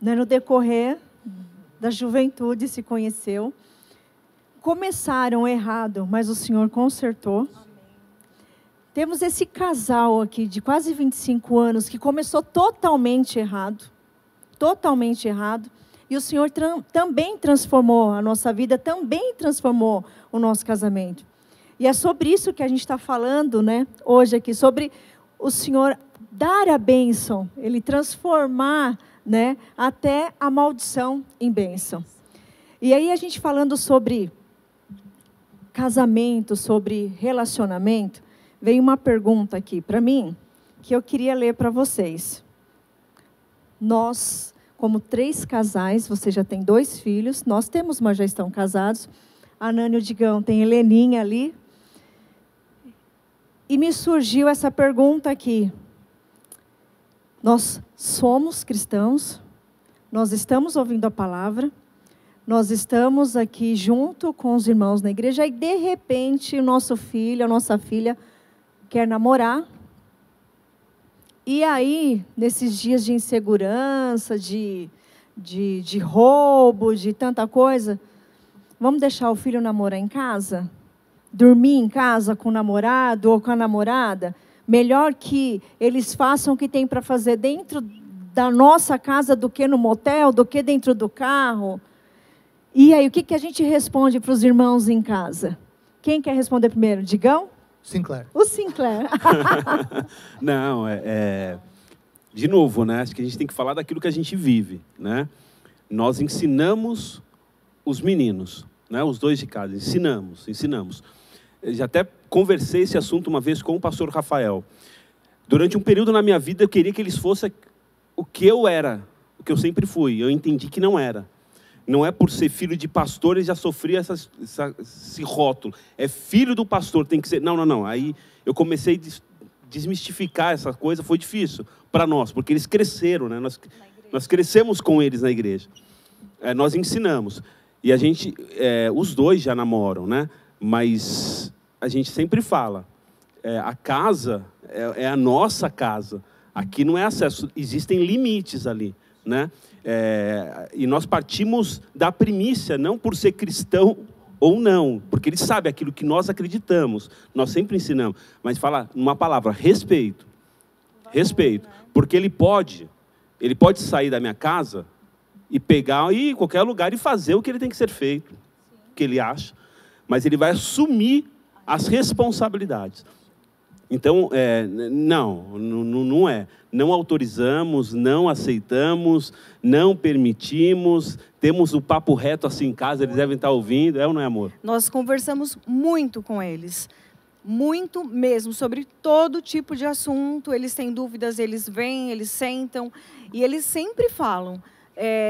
né? No decorrer da juventude se conheceu. Começaram errado, mas o Senhor consertou. Amém. Temos esse casal aqui de quase 25 anos que começou totalmente errado. Totalmente errado. E o Senhor também transformou a nossa vida, também transformou o nosso casamento. E é sobre isso que a gente está falando, né, hoje aqui, sobre o Senhor dar a bênção, Ele transformar, né, até a maldição em bênção. E aí a gente falando sobre casamento, sobre relacionamento, veio uma pergunta aqui para mim, que eu queria ler para vocês. Nós, como 3 casais, você já tem 2 filhos, nós temos, mas já estão casados. A Nani e o Digão tem Heleninha ali. E me surgiu essa pergunta aqui. Nós somos cristãos, nós estamos ouvindo a palavra, nós estamos aqui junto com os irmãos na igreja e, de repente, o nosso filho, a nossa filha quer namorar. E aí, nesses dias de insegurança, de roubo, de tanta coisa, vamos deixar o filho namorar em casa? Dormir em casa com o namorado ou com a namorada? Melhor que eles façam o que tem para fazer dentro da nossa casa do que no motel, do que dentro do carro. E aí, o que a gente responde para os irmãos em casa? Quem quer responder primeiro? Digão? Sinclair. O Sinclair. Não, de novo, né? Acho que a gente tem que falar daquilo que a gente vive, né? Nós ensinamos os meninos, né? Os 2 de casa, ensinamos. Eu já até conversei esse assunto uma vez com o pastor Rafael. Durante um período na minha vida, eu queria que eles fossem o que eu era, o que eu sempre fui. Eu entendi que não era. Não é por ser filho de pastor, ele já sofria esse rótulo. É filho do pastor, tem que ser... Não. Aí eu comecei a desmistificar essa coisa, foi difícil para nós, porque eles cresceram, né? Nós crescemos com eles na igreja. Nós ensinamos. E a gente, os 2 já namoram, né? Mas a gente sempre fala, a casa é a nossa casa. Aqui não é acesso, existem limites ali, né? E nós partimos da primícia, não por ser cristão ou não, porque ele sabe aquilo que nós acreditamos, nós sempre ensinamos, mas fala uma palavra, respeito, porque ele pode sair da minha casa e pegar e ir em qualquer lugar e fazer o que ele tem que ser feito, o que ele acha, mas ele vai assumir as responsabilidades. Então, não é. Não autorizamos, não aceitamos, não permitimos. Temos o papo reto assim em casa, eles devem estar ouvindo. É ou não é, amor? Nós conversamos muito com eles. Muito mesmo, sobre todo tipo de assunto. Eles têm dúvidas, eles vêm, eles sentam. E eles sempre falam,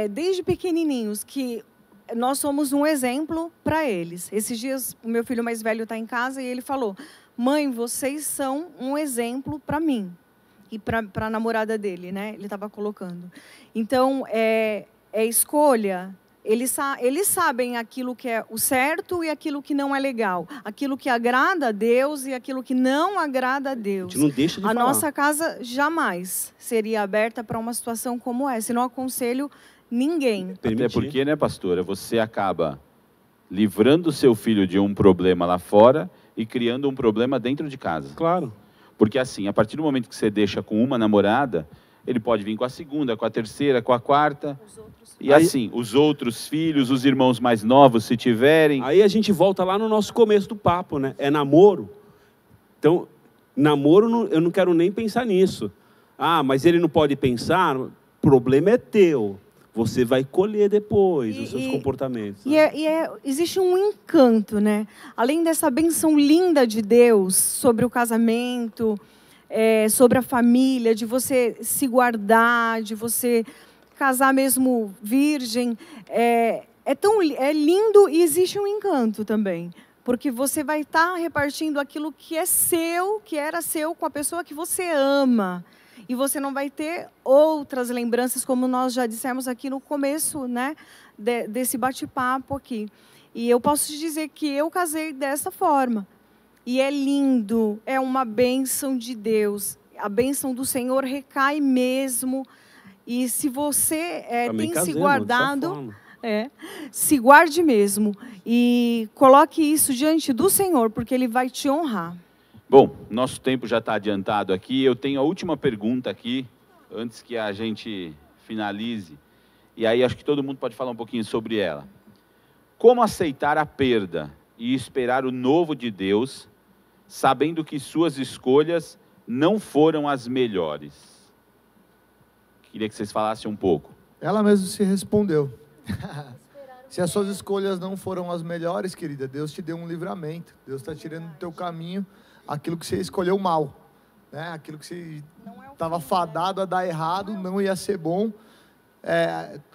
desde pequenininhos, que nós somos um exemplo para eles. Esses dias, o meu filho mais velho está em casa e ele falou... mãe, vocês são um exemplo para mim e para a namorada dele, né? Ele estava colocando. Então, é escolha. Eles sabem aquilo que é o certo e aquilo que não é legal. Aquilo que agrada a Deus e aquilo que não agrada a Deus. A gente não deixa de falar. A nossa casa jamais seria aberta para uma situação como essa. Eu não aconselho ninguém. Até porque, né, pastora, você acaba livrando o seu filho de um problema lá fora e criando um problema dentro de casa. Claro. Porque assim, a partir do momento que você deixa com uma namorada, ele pode vir com a segunda, com a terceira, com a quarta. E aí, assim, os outros filhos, os irmãos mais novos, se tiverem... Aí a gente volta lá no nosso começo do papo, né? É namoro. Então, namoro, eu não quero nem pensar nisso. Ah, mas ele não pode pensar? O problema é teu. Você vai colher depois os seus comportamentos. Né? Existe um encanto, né? Além dessa benção linda de Deus sobre o casamento, sobre a família, de você se guardar, de você... casar mesmo virgem, é lindo e existe um encanto também. Porque você vai estar repartindo aquilo que é seu, que era seu, com a pessoa que você ama. E você não vai ter outras lembranças, como nós já dissemos aqui no começo, né, desse bate-papo aqui. E eu posso te dizer que eu casei dessa forma. E é lindo, é uma bênção de Deus. A bênção do Senhor recai mesmo. E se você tem se guardado, se guarde mesmo. E coloque isso diante do Senhor, porque Ele vai te honrar. Bom, nosso tempo já está adiantado aqui. Eu tenho a última pergunta aqui, antes que a gente finalize. E aí acho que todo mundo pode falar um pouquinho sobre ela. Como aceitar a perda e esperar o novo de Deus, sabendo que suas escolhas não foram as melhores? Queria que vocês falassem um pouco. Ela mesma se respondeu. Se as suas escolhas não foram as melhores, querida, Deus te deu um livramento. Deus está tirando do teu caminho aquilo que você escolheu mal. Né? Aquilo que você estava fadado a dar errado, não ia ser bom.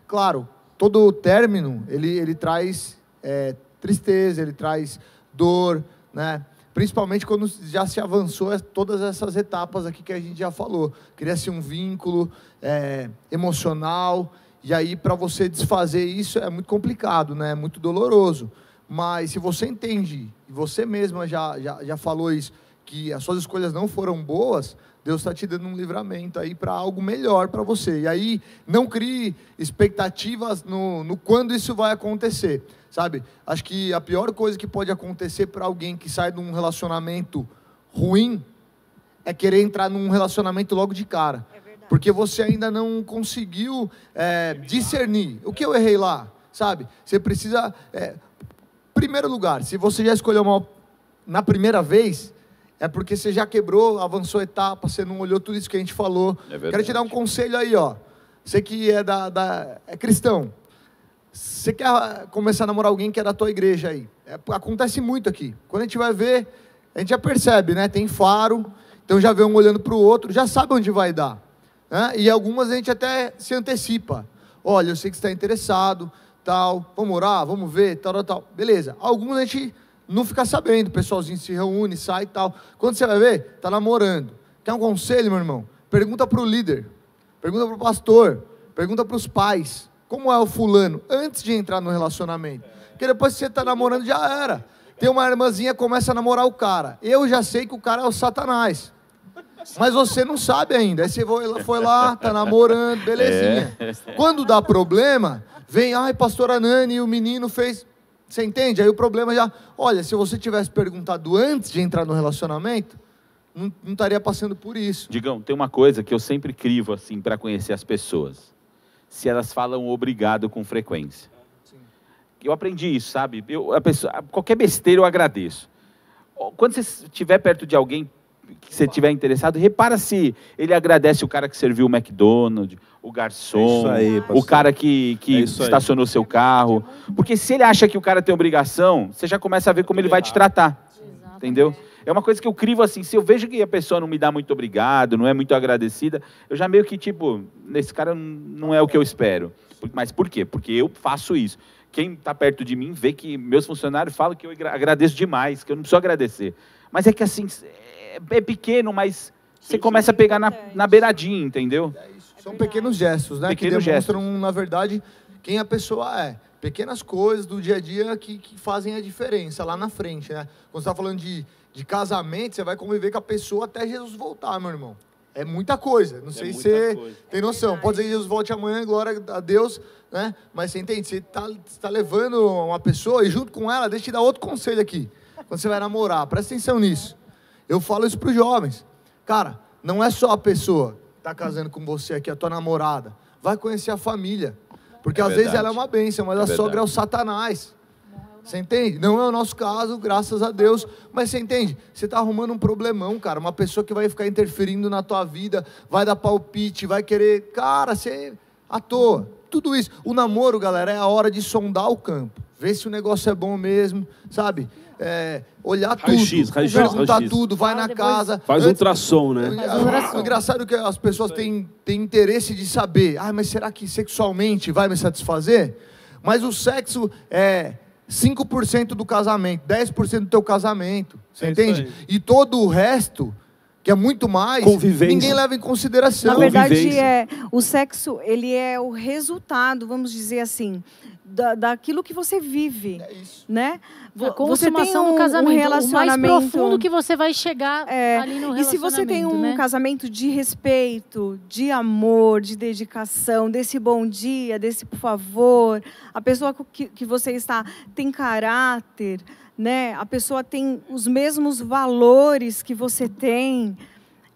Claro, todo término, ele traz tristeza, ele traz dor, né? Principalmente quando já se avançou todas essas etapas aqui que a gente já falou. Cria-se um vínculo emocional, e aí para você desfazer isso é muito complicado, né? É muito doloroso. Mas se você entende, e você mesma já falou isso, que as suas escolhas não foram boas, Deus está te dando um livramento aí para algo melhor para você. E aí não crie expectativas no quando isso vai acontecer. Sabe, acho que a pior coisa que pode acontecer para alguém que sai de um relacionamento ruim é querer entrar num relacionamento logo de cara. Porque você ainda não conseguiu discernir. O que eu errei lá? Sabe, você precisa... primeiro lugar, se você já escolheu mal na primeira vez, é porque você já quebrou, avançou a etapa, você não olhou tudo isso que a gente falou. Quero te dar um conselho aí, ó. Você que é cristão. Você quer começar a namorar alguém que é da tua igreja aí? Acontece muito aqui. Quando a gente vai ver, a gente já percebe, né? Tem faro, então já vê um olhando para o outro, já sabe onde vai dar. Né? E algumas a gente até se antecipa. Olha, eu sei que você está interessado, tal, vamos orar, vamos ver, tal. Beleza. Algumas a gente não fica sabendo, o pessoalzinho se reúne, sai e tal. Quando você vai ver, está namorando. Quer um conselho, meu irmão? Pergunta para o líder, pergunta para o pastor, pergunta para os pais. Como é o fulano, antes de entrar no relacionamento. Porque depois que você está namorando, já era. Tem uma irmãzinha que começa a namorar o cara. Eu já sei que o cara é o Satanás. Mas você não sabe ainda. Aí você foi lá, está namorando, belezinha. Quando dá problema, vem, pastora Nani, o menino fez... Você entende? Aí o problema já... Olha, se você tivesse perguntado antes de entrar no relacionamento, não estaria passando por isso. Digão, tem uma coisa que eu sempre crivo assim para conhecer as pessoas. Se elas falam obrigado com frequência. Sim. Eu aprendi isso, sabe? Qualquer besteira eu agradeço. Quando você estiver perto de alguém que você estiver interessado, repara se ele agradece o cara que serviu o McDonald's, o garçom, o cara que estacionou seu carro. Porque se ele acha que o cara tem obrigação, você já começa a ver como ele vai te tratar. Exatamente. Entendeu? É uma coisa que eu crivo assim, se eu vejo que a pessoa não me dá muito obrigado, não é muito agradecida, eu já meio que, tipo, esse cara não é o que eu espero. Mas por quê? Porque eu faço isso. Quem está perto de mim vê que meus funcionários falam que eu agradeço demais, que eu não preciso agradecer. Mas é que assim, é pequeno, mas você começa a pegar na beiradinha, entendeu? São pequenos gestos, né? Pequenos que demonstram, na verdade, quem a pessoa é. Pequenas coisas do dia a dia que fazem a diferença lá na frente, né? Quando você está falando de casamento, você vai conviver com a pessoa até Jesus voltar, meu irmão. É muita coisa. Não sei se você tem noção. Pode ser que Jesus volte amanhã, glória a Deus, né? Mas você entende? Você está levando uma pessoa e junto com ela, deixa eu te dar outro conselho aqui. Quando você vai namorar, presta atenção nisso. Eu falo isso para os jovens. Cara, não é só a pessoa que está casando com você aqui, a tua namorada. Vai conhecer a família. Porque às vezes ela é uma bênção, mas a sogra é o Satanás. Você entende? Não é o nosso caso, graças a Deus. Mas você entende? Você está arrumando um problemão, cara. Uma pessoa que vai ficar interferindo na tua vida, vai dar palpite, vai querer... Cara, você... à toa. Tudo isso. O namoro, galera, é a hora de sondar o campo. Ver se o negócio é bom mesmo, sabe? Olhar tudo. Perguntar tudo, vai na casa. Faz um ultrassom, né? O engraçado é que as pessoas têm interesse de saber. Mas será que sexualmente vai me satisfazer? Mas o sexo é 5% do casamento, 10% do teu casamento. Você entende? E todo o resto, que é muito mais, ninguém leva em consideração. Na verdade, o sexo, ele é o resultado, vamos dizer assim, daquilo que você vive, né? A consumação do casamento, relacionamento, o mais profundo que você vai chegar ali no relacionamento. E se você tem um casamento de respeito, de amor, de dedicação, desse bom dia, desse por favor, a pessoa que você está tem caráter, né? A pessoa tem os mesmos valores que você tem.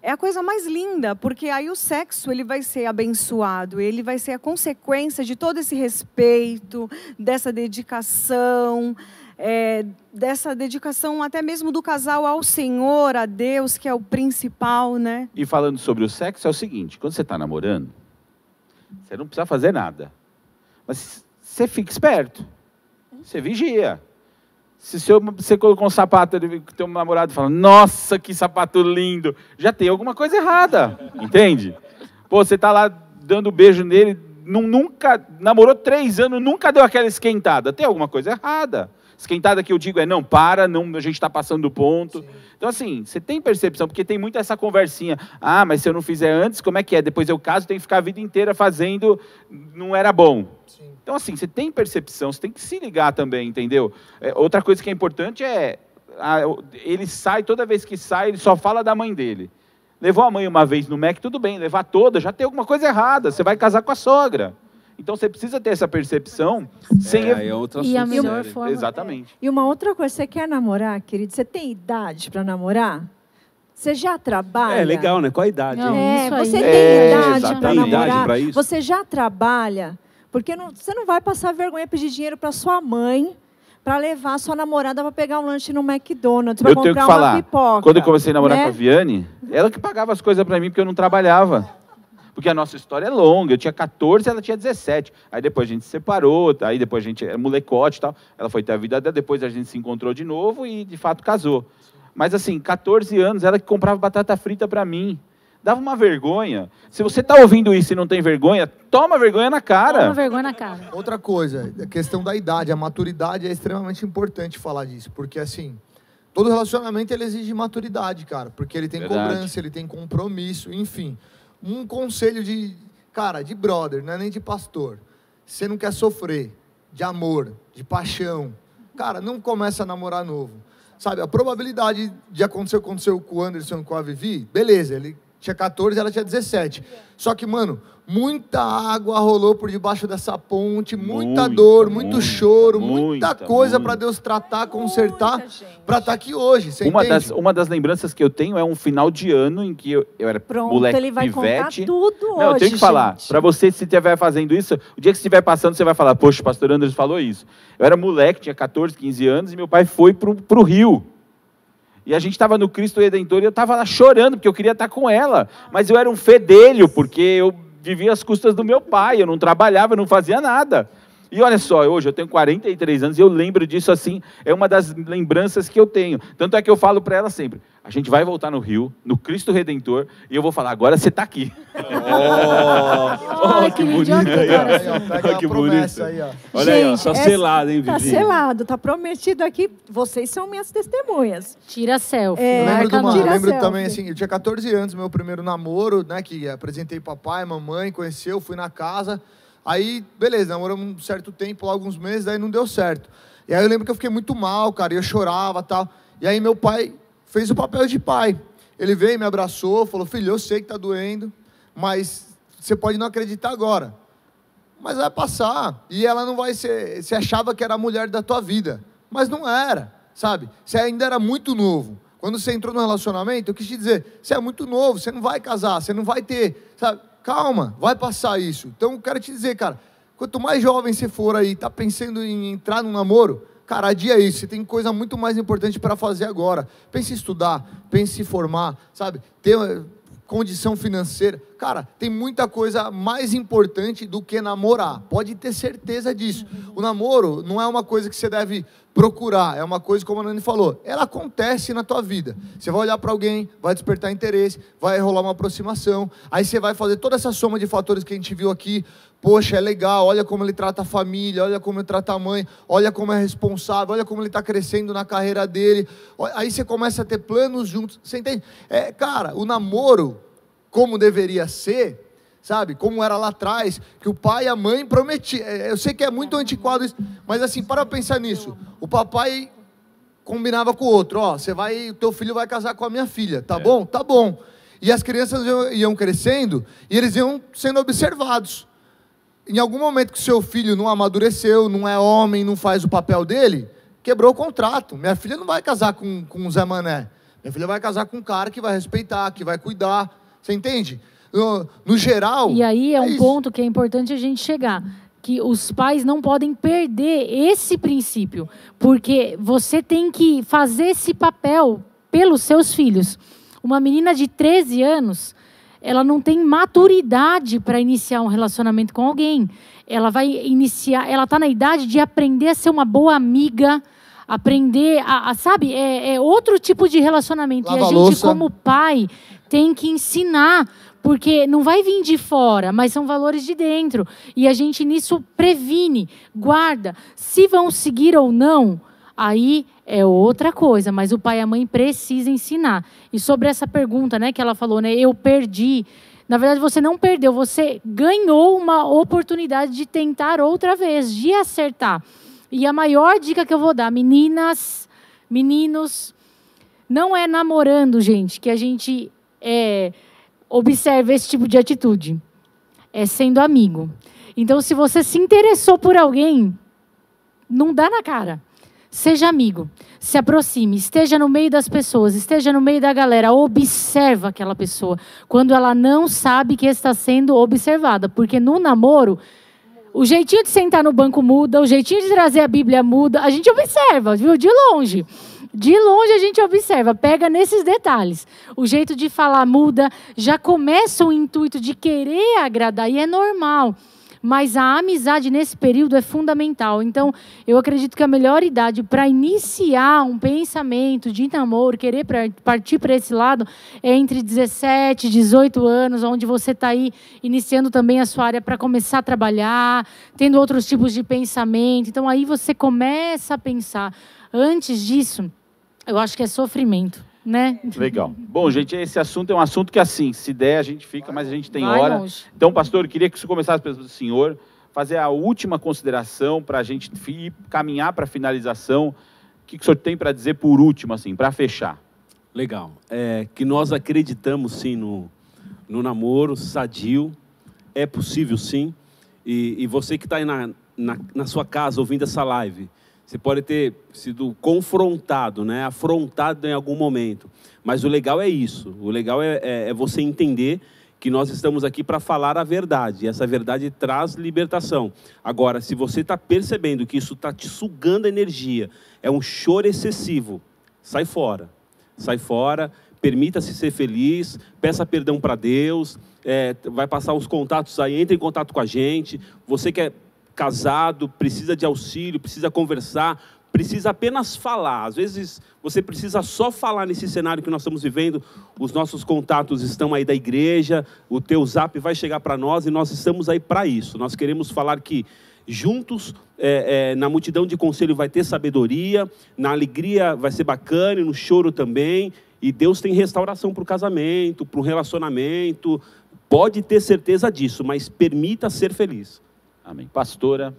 É a coisa mais linda, porque aí o sexo ele vai ser abençoado, ele vai ser a consequência de todo esse respeito, dessa dedicação, até mesmo do casal ao Senhor, a Deus, que é o principal, né? E falando sobre o sexo, é o seguinte, quando você está namorando, você não precisa fazer nada, mas você fica esperto, você vigia. Se você colocou um sapato e teu namorado fala, nossa, que sapato lindo, já tem alguma coisa errada, entende? Pô, você tá lá dando beijo nele, nunca, namorou 3 anos, nunca deu aquela esquentada, tem alguma coisa errada. Esquentada que eu digo não, a gente está passando do ponto. Sim. Então assim, você tem percepção, porque tem muito essa conversinha, mas se eu não fizer antes, como é que é? Depois eu caso, tenho que ficar a vida inteira fazendo, não era bom. Sim. Então, assim, você tem percepção, você tem que se ligar também, entendeu? Outra coisa que é importante ele sai, toda vez que sai, ele só fala da mãe dele. Levou a mãe uma vez no Mac, tudo bem, levar toda, já tem alguma coisa errada, você vai casar com a sogra. Então, você precisa ter essa percepção sem... E a melhor forma... Exatamente. E uma outra coisa, você quer namorar, querido? Você tem idade para namorar? Você já trabalha? É legal, né? Qual a idade? Você tem idade para namorar? Pra isso? Você já trabalha? Porque você não vai passar vergonha pedir dinheiro para sua mãe para levar a sua namorada para pegar um lanche no McDonald's, para comprar uma pipoca. Quando eu comecei a namorar com a Viane, ela que pagava as coisas para mim porque eu não trabalhava. Porque a nossa história é longa. Eu tinha 14, ela tinha 17. Aí depois a gente se separou, aí depois a gente era molecote e tal. Ela foi ter a vida dela, depois a gente se encontrou de novo e de fato casou. Mas assim, 14 anos, ela que comprava batata frita para mim. Dava uma vergonha. Se você está ouvindo isso e não tem vergonha, toma vergonha na cara. Toma vergonha na cara. Outra coisa, a questão da idade, a maturidade é extremamente importante falar disso. Porque assim, todo relacionamento ele exige maturidade, cara. Porque ele tem cobrança, ele tem compromisso, enfim. Um conselho de brother, não é nem de pastor. Se você não quer sofrer de amor, de paixão, cara, não começa a namorar novo. Sabe, a probabilidade de acontecer o que aconteceu com o Anderson e com a Vivi, beleza, ele tinha 14, ela tinha 17. Só que, mano, muita água rolou por debaixo dessa ponte, muita dor, muito choro, muita coisa para Deus tratar, consertar, para estar aqui hoje. Você entende? Uma das lembranças que eu tenho é um final de ano em que eu era moleque ele vai pivete. Contar tudo não, eu tenho que falar. Para você, se estiver fazendo isso, o dia que estiver passando, você vai falar, poxa, o pastor Anderson falou isso. Eu era moleque, tinha 14, 15 anos, e meu pai foi pro Rio. E a gente estava no Cristo Redentor e eu estava lá chorando, porque eu queria estar com ela. Mas eu era um fedelho, porque eu vivia às custas do meu pai, eu não trabalhava, eu não fazia nada. E olha só, hoje eu tenho 43 anos e eu lembro disso assim, é uma das lembranças que eu tenho. Tanto é que eu falo para ela sempre, a gente vai voltar no Rio, no Cristo Redentor, e eu vou falar, agora você está aqui. Oh, que bonito aí, ó. Aí, ó, pega a Que promessa bonito. aí, ó. Olha aí, ó, Gente, tá selado, hein, Tá Vivi? selado, tá prometido aqui. Vocês são minhas testemunhas. Tira selfie. É, Eu lembro, marca Tira lembro selfie. também, assim, eu tinha 14 anos, meu primeiro namoro, né, que apresentei papai, mamãe, conheceu, fui na casa, aí, beleza, namoramos um certo tempo, lá alguns meses, daí não deu certo. E aí eu lembro que eu fiquei muito mal, cara, e eu chorava e tal, e aí meu pai fez o papel de pai. Ele veio, me abraçou, falou, filho, eu sei que tá doendo, mas você pode não acreditar agora, mas vai passar, e ela não vai ser, você achava que era a mulher da tua vida, mas não era, sabe? Você ainda era muito novo. Quando você entrou no relacionamento, eu quis te dizer, você é muito novo, você não vai casar, você não vai ter, sabe? Calma, vai passar isso. Então, eu quero te dizer, cara, quanto mais jovem você for aí, tá pensando em entrar num namoro, cara, adia isso, você tem coisa muito mais importante para fazer agora. Pense em estudar, pense em se formar, sabe? Ter condição financeira. Cara, tem muita coisa mais importante do que namorar. Pode ter certeza disso. O namoro não é uma coisa que você deve procurar, é uma coisa, como a Nani falou, ela acontece na tua vida. Você vai olhar para alguém, vai despertar interesse, vai rolar uma aproximação, aí você vai fazer toda essa soma de fatores que a gente viu aqui. Poxa, é legal, olha como ele trata a família, olha como ele trata a mãe, olha como é responsável, olha como ele está crescendo na carreira dele. Aí você começa a ter planos juntos, você entende? Cara, o namoro, como deveria ser, sabe, como era lá atrás, que o pai e a mãe prometiam. Eu sei que é muito antiquado isso, mas assim, para pensar nisso. O papai combinava com o outro, ó, o teu filho vai casar com a minha filha, tá bom? Tá bom. E as crianças iam crescendo e eles iam sendo observados. Em algum momento que seu filho não amadureceu, não é homem, não faz o papel dele, quebrou o contrato. Minha filha não vai casar com o Zé Mané. Minha filha vai casar com um cara que vai respeitar, que vai cuidar. Você entende? No geral... E aí é um isso. ponto que é importante a gente chegar, que os pais não podem perder esse princípio, porque você tem que fazer esse papel pelos seus filhos. Uma menina de 13 anos, ela não tem maturidade para iniciar um relacionamento com alguém. Ela vai iniciar, ela está na idade de aprender a ser uma boa amiga, aprender sabe, é outro tipo de relacionamento. Lava e a gente, louça. como pai, tem que ensinar, porque não vai vir de fora, mas são valores de dentro. E a gente nisso previne, guarda. Se vão seguir ou não, aí é outra coisa, mas o pai e a mãe precisam ensinar. E sobre essa pergunta, né, que ela falou, né, eu perdi. Na verdade, você não perdeu, você ganhou uma oportunidade de tentar outra vez, de acertar. E a maior dica que eu vou dar, meninas, meninos, não é namorando, gente, que a gente observa esse tipo de atitude. É sendo amigo. Então, se você se interessou por alguém, não dá na cara. Seja amigo, se aproxime, esteja no meio das pessoas, esteja no meio da galera, observa aquela pessoa, quando ela não sabe que está sendo observada, porque no namoro, o jeitinho de sentar no banco muda, o jeitinho de trazer a Bíblia muda, a gente observa, viu? De longe a gente observa, pega nesses detalhes, o jeito de falar muda, já começa o intuito de querer agradar, e é normal. Mas a amizade nesse período é fundamental. Então, eu acredito que a melhor idade para iniciar um pensamento de namoro, querer partir para esse lado, é entre 17 e 18 anos, onde você está aí iniciando também a sua área para começar a trabalhar, tendo outros tipos de pensamento. Então, aí você começa a pensar. Antes disso, eu acho que é sofrimento, né? Legal. Bom, gente, esse assunto é um assunto que, assim, se der, a gente fica, mas a gente tem Vai hora. longe. Então, pastor, eu queria que você começasse pelo senhor, fazer a última consideração para a gente caminhar para a finalização. O que o senhor tem para dizer por último, assim, para fechar? Legal. Que nós acreditamos, sim, no namoro sadio. É possível, sim. E você que está aí na sua casa ouvindo essa live, você pode ter sido confrontado, né? Afrontado em algum momento. Mas o legal é isso. O legal é você entender que nós estamos aqui para falar a verdade. E essa verdade traz libertação. Agora, se você está percebendo que isso está te sugando energia, é um choro excessivo, sai fora. Sai fora, permita-se ser feliz, peça perdão para Deus, vai passar os contatos aí, entre em contato com a gente. Você que é casado, precisa de auxílio, precisa conversar, precisa apenas falar. Às vezes você precisa só falar nesse cenário que nós estamos vivendo. Os nossos contatos estão aí da igreja, o teu zap vai chegar para nós e nós estamos aí para isso. Nós queremos falar que juntos, na multidão de conselho vai ter sabedoria, na alegria vai ser bacana, e no choro também. E Deus tem restauração para o casamento, para o relacionamento. Pode ter certeza disso, mas permita ser feliz. Amém. Pastora.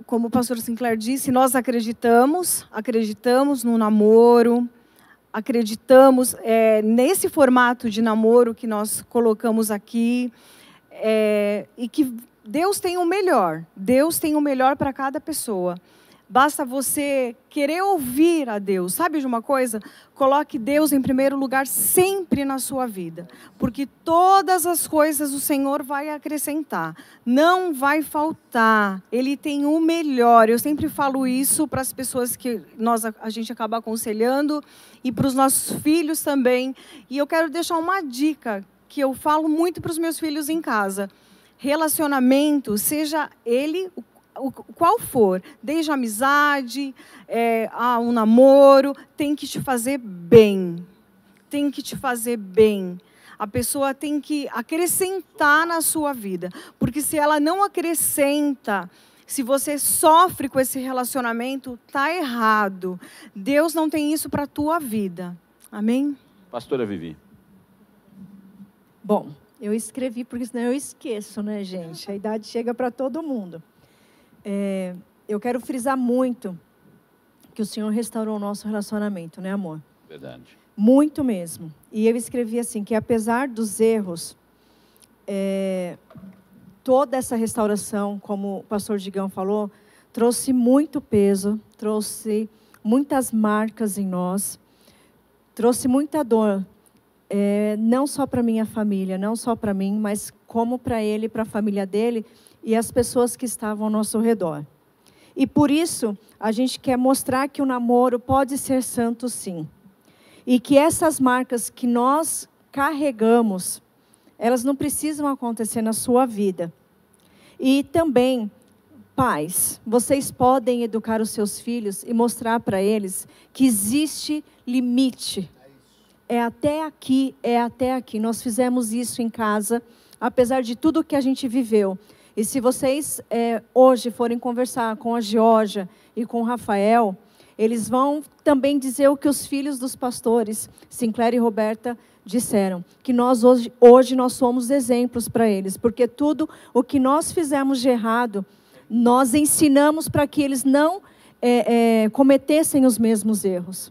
Como o pastor Sinclair disse, nós acreditamos no namoro, acreditamos nesse formato de namoro que nós colocamos aqui, e que Deus tem o melhor para cada pessoa. Basta você querer ouvir a Deus. Sabe de uma coisa? Coloque Deus em primeiro lugar sempre na sua vida. Porque todas as coisas o Senhor vai acrescentar. Não vai faltar. Ele tem o melhor. Eu sempre falo isso para as pessoas que a gente acaba aconselhando e para os nossos filhos também. E eu quero deixar uma dica que eu falo muito para os meus filhos em casa. Relacionamento, seja ele qual for, desde a amizade, um namoro, tem que te fazer bem. Tem que te fazer bem. A pessoa tem que acrescentar na sua vida. Porque se ela não acrescenta, se você sofre com esse relacionamento, está errado. Deus não tem isso para a tua vida. Amém? Pastora Vivi. Bom, eu escrevi porque senão eu esqueço, né, gente? A idade chega para todo mundo. Eu quero frisar muito que o Senhor restaurou o nosso relacionamento, né, amor? Verdade. Muito mesmo. E eu escrevi assim, que apesar dos erros, toda essa restauração, como o pastor Digão falou, trouxe muito peso, trouxe muitas marcas em nós, trouxe muita dor, não só para minha família, não só para mim, mas como para ele, para a família dele, e as pessoas que estavam ao nosso redor. E por isso, a gente quer mostrar que o namoro pode ser santo sim. E que essas marcas que nós carregamos, elas não precisam acontecer na sua vida. E também, pais, vocês podem educar os seus filhos e mostrar para eles que existe limite. É até aqui, é até aqui. Nós fizemos isso em casa, apesar de tudo que a gente viveu. E se vocês hoje forem conversar com a Georgia e com o Rafael, eles vão também dizer o que os filhos dos pastores, Sinclair e Roberta, disseram. Que nós hoje nós somos exemplos para eles. Porque tudo o que nós fizemos de errado, nós ensinamos para que eles não cometessem os mesmos erros.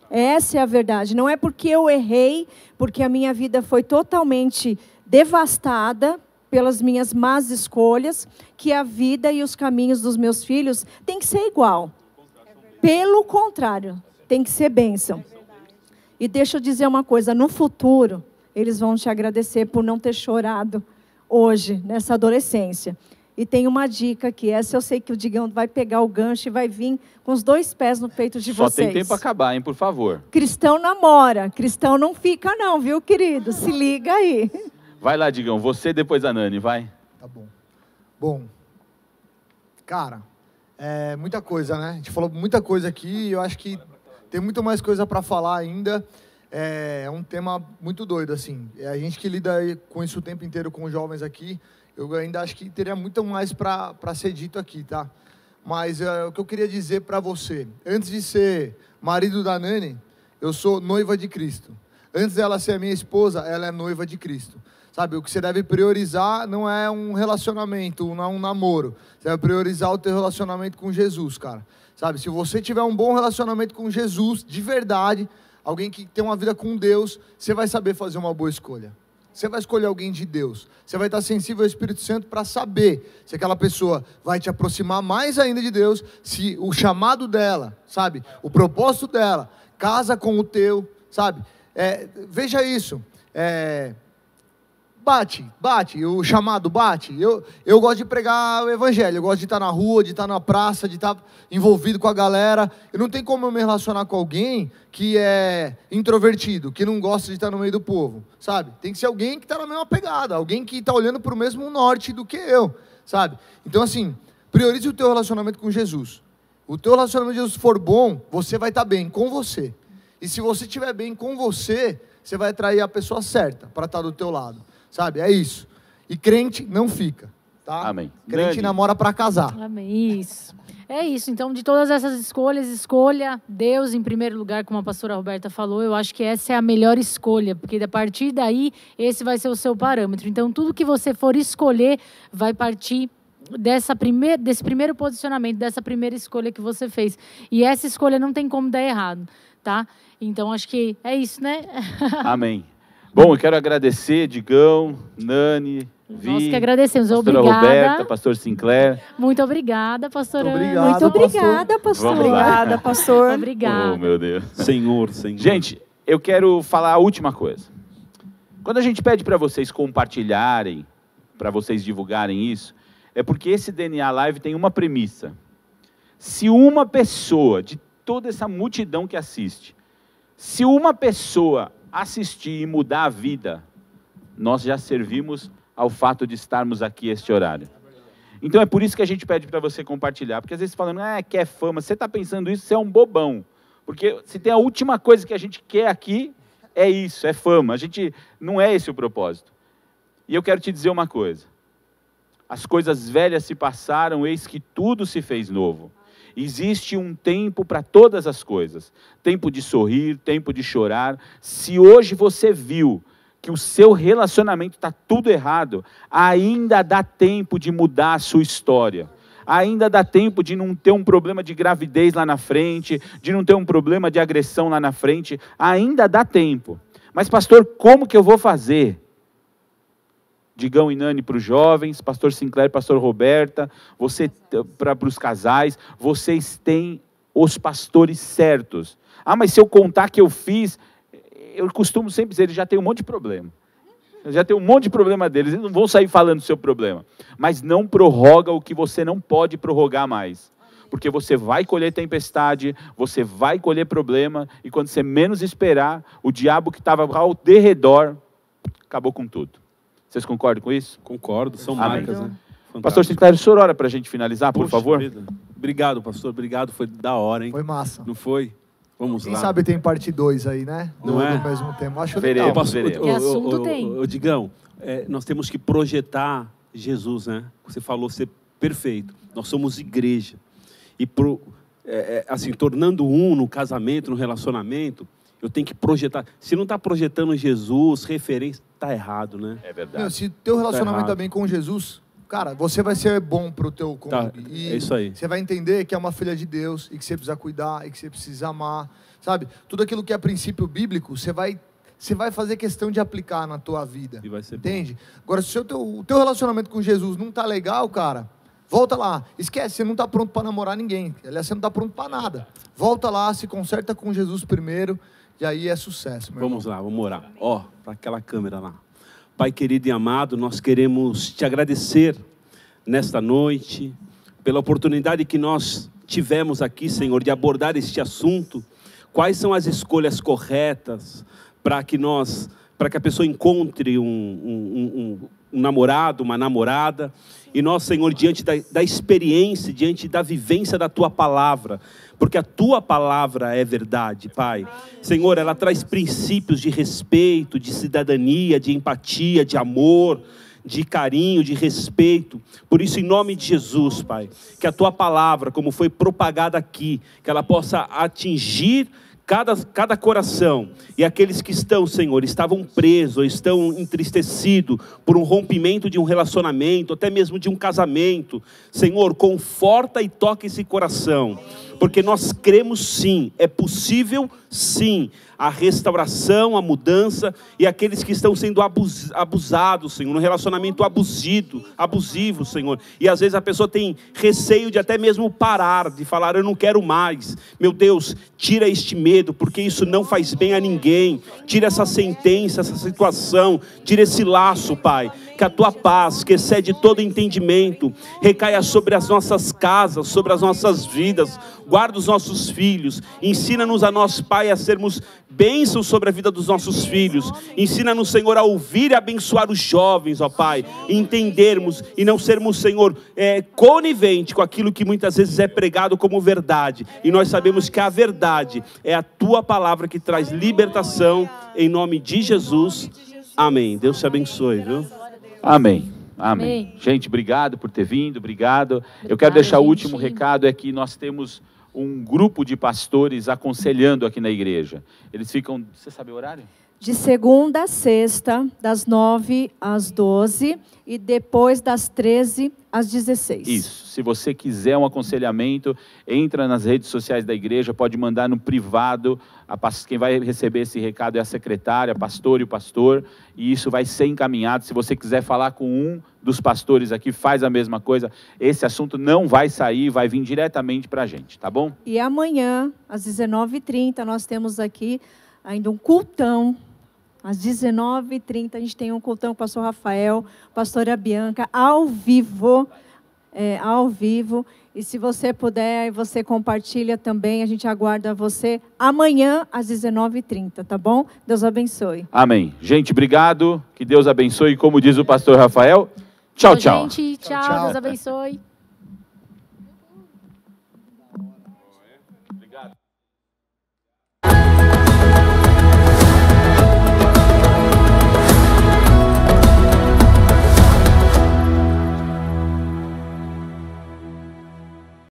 Essa é a verdade. Não é porque eu errei, porque a minha vida foi totalmente devastada pelas minhas más escolhas, que a vida e os caminhos dos meus filhos tem que ser igual. Pelo contrário, tem que ser bênção. E deixa eu dizer uma coisa, no futuro, eles vão te agradecer por não ter chorado hoje, nessa adolescência. E tem uma dica que essa eu sei que o Digão vai pegar o gancho e vai vir com os 2 pés no peito de vocês. Só tem tempo para acabar, hein, por favor. Cristão namora, cristão não fica não, viu, querido? Se liga aí. Vai lá, Digão, você depois a Nani, vai. Tá bom. Bom, cara, muita coisa, né? A gente falou muita coisa aqui e eu acho que tem muito mais coisa para falar ainda. É um tema muito doido, assim. A gente que lida com isso o tempo inteiro com os jovens aqui, eu ainda acho que teria muito mais para ser dito aqui, tá? Mas o que eu queria dizer para você, antes de ser marido da Nani, eu sou noiva de Cristo. Antes dela ser minha esposa, ela é noiva de Cristo. Sabe, o que você deve priorizar não é um relacionamento, não é um namoro. Você deve priorizar o teu relacionamento com Jesus, cara. Sabe, se você tiver um bom relacionamento com Jesus, de verdade, alguém que tem uma vida com Deus, você vai saber fazer uma boa escolha. Você vai escolher alguém de Deus. Você vai estar sensível ao Espírito Santo para saber se aquela pessoa vai te aproximar mais ainda de Deus, se o chamado dela, sabe, o propósito dela, casa com o teu, sabe. Veja isso. Bate, o chamado bate. Eu gosto de pregar o evangelho, eu gosto de estar na rua, de estar na praça, de estar envolvido com a galera. Eu não tenho como eu me relacionar com alguém que é introvertido, que não gosta de estar no meio do povo, sabe? Tem que ser alguém que está na mesma pegada, alguém que está olhando para o mesmo norte do que eu, sabe? Então, assim, priorize o teu relacionamento com Jesus. O teu relacionamento com Jesus for bom, você vai estar bem com você. E se você estiver bem com você, você vai atrair a pessoa certa para estar do teu lado. Sabe? É isso. E crente não fica. Tá? Amém. Crente Dani. namora para casar. Amém. Isso. É isso. Então, de todas essas escolhas, escolha Deus em primeiro lugar, como a pastora Roberta falou. Eu acho que essa é a melhor escolha, porque a partir daí, esse vai ser o seu parâmetro. Então, tudo que você for escolher vai partir desse primeiro posicionamento, dessa primeira escolha que você fez. E essa escolha não tem como dar errado, tá? Então, acho que é isso, né? Amém. Bom, eu quero agradecer, Digão, Nani, Vi, Nós que agradecemos. pastora Obrigada. Roberta, pastor Sinclair. Muito obrigada, pastora. Muito obrigado. Muito obrigada, pastor. Vamos lá. Obrigada, pastor. Obrigada. Oh, meu Deus. Senhor. Gente, eu quero falar a última coisa. Quando a gente pede para vocês compartilharem, para vocês divulgarem isso, é porque esse DNA Live tem uma premissa. Se uma pessoa, de toda essa multidão que assiste, se uma pessoa assistir e mudar a vida, nós já servimos ao fato de estarmos aqui este horário. Então é por isso que a gente pede para você compartilhar, porque às vezes falando, quer fama, você está pensando isso, você é um bobão. Porque se tem a última coisa que a gente quer aqui, é isso, é fama. A gente não é esse o propósito. E eu quero te dizer uma coisa. As coisas velhas se passaram, eis que tudo se fez novo. Existe um tempo para todas as coisas. Tempo de sorrir, tempo de chorar. Se hoje você viu que o seu relacionamento está tudo errado, ainda dá tempo de mudar a sua história. Ainda dá tempo de não ter um problema de gravidez lá na frente, de não ter um problema de agressão lá na frente. Ainda dá tempo. Mas, pastor, como que eu vou fazer? Digão e Nani para os jovens, pastor Sinclair, pastor Roberta, você para os casais, vocês têm os pastores certos. Mas se eu contar que eu fiz, eu costumo sempre dizer, eles já têm um monte de problema. Já tem um monte de problema deles, eles não vão sair falando do seu problema. Mas não prorroga o que você não pode prorrogar mais. Porque você vai colher tempestade, você vai colher problema, e quando você menos esperar, o diabo que estava ao derredor, acabou com tudo. Vocês concordam com isso? Concordo, são Amém. marcas, né? Pastor Fantástico. Sinclair, o senhor ora para a gente finalizar, por Poxa favor? vida. Obrigado, pastor, obrigado, foi da hora, hein? Foi massa. Não foi? Vamos Quem lá. sabe tem parte 2 aí, né? Não é? No mesmo tema. Acho Veremos. legal. Veremos. Que assunto tem? Digão, nós temos que projetar Jesus, né? Você falou ser perfeito. Nós somos igreja. E, assim, tornando um no casamento, no relacionamento, eu tenho que projetar. Se não está projetando Jesus, referência, está errado, né? É verdade. Se teu relacionamento errado. tá bem com Jesus, cara, você vai ser bom pro teu cônjuge. Tá, E é isso aí. você vai entender que é uma filha de Deus e que você precisa cuidar e que você precisa amar, sabe? Tudo aquilo que é princípio bíblico, você vai fazer questão de aplicar na tua vida. E vai ser bom. Entende? Agora, se o teu relacionamento com Jesus não tá legal, cara, volta lá. Esquece, você não tá pronto para namorar ninguém. Aliás, você não tá pronto para nada. Volta lá, se conserta com Jesus primeiro, e aí é sucesso, meu Vamos lá, vamos orar. Para aquela câmera lá. Pai querido e amado, nós queremos te agradecer nesta noite, pela oportunidade que nós tivemos aqui, Senhor, de abordar este assunto. Quais são as escolhas corretas para que a pessoa encontre um namorado, uma namorada? E nós, Senhor, diante da experiência, diante da vivência da Tua Palavra, porque a Tua Palavra é verdade, Pai. Senhor, ela traz princípios de respeito, de cidadania, de empatia, de amor, de carinho, de respeito. Por isso, em nome de Jesus, Pai, que a Tua Palavra, como foi propagada aqui, que ela possa atingir cada coração, e aqueles que estão, Senhor, estavam presos, ou estão entristecidos por um rompimento de um relacionamento, até mesmo de um casamento, Senhor, conforta e toca esse coração, porque nós cremos sim, é possível sim, a restauração, a mudança, e aqueles que estão sendo abusados, Senhor, no relacionamento abusivo, Senhor, e às vezes a pessoa tem receio de até mesmo parar, de falar, eu não quero mais. Meu Deus, tira este medo, porque isso não faz bem a ninguém. Tira essa sentença, essa situação, tira esse laço, Pai, que a tua paz, que excede todo entendimento, recaia sobre as nossas casas, sobre as nossas vidas. Guarda os nossos filhos, ensina-nos a nós, Pai, a sermos bênçãos sobre a vida dos nossos filhos. Ensina-nos, Senhor, a ouvir e abençoar os jovens, ó Pai, entendermos e não sermos, Senhor, conivente com aquilo que muitas vezes é pregado como verdade. E nós sabemos que a verdade é a tua palavra que traz libertação, em nome de Jesus. Amém. Deus te abençoe, viu? Amém. Amém. Gente, obrigado por ter vindo, obrigado. Eu quero deixar o último recado, é que nós temos um grupo de pastores aconselhando aqui na igreja. Eles ficam, você sabe o horário? De segunda a sexta, das 9 às 12 e depois das 13 às 16. Isso. Se você quiser um aconselhamento, entra nas redes sociais da igreja, pode mandar no privado. Quem vai receber esse recado é a secretária, pastor e o pastor, e isso vai ser encaminhado. Se você quiser falar com um dos pastores aqui, faz a mesma coisa. Esse assunto não vai sair, vai vir diretamente para a gente, tá bom? E amanhã, às 19h30, nós temos aqui ainda um cultão. Às 19h30 a gente tem um cultão com o pastor Rafael, pastora Bianca, ao vivo. E se você puder, você compartilha também. A gente aguarda você amanhã às 19h30, tá bom? Deus abençoe. Amém. Gente, obrigado. Que Deus abençoe. Como diz o pastor Rafael, tchau, tchau. Gente, tchau. Deus abençoe. Obrigado.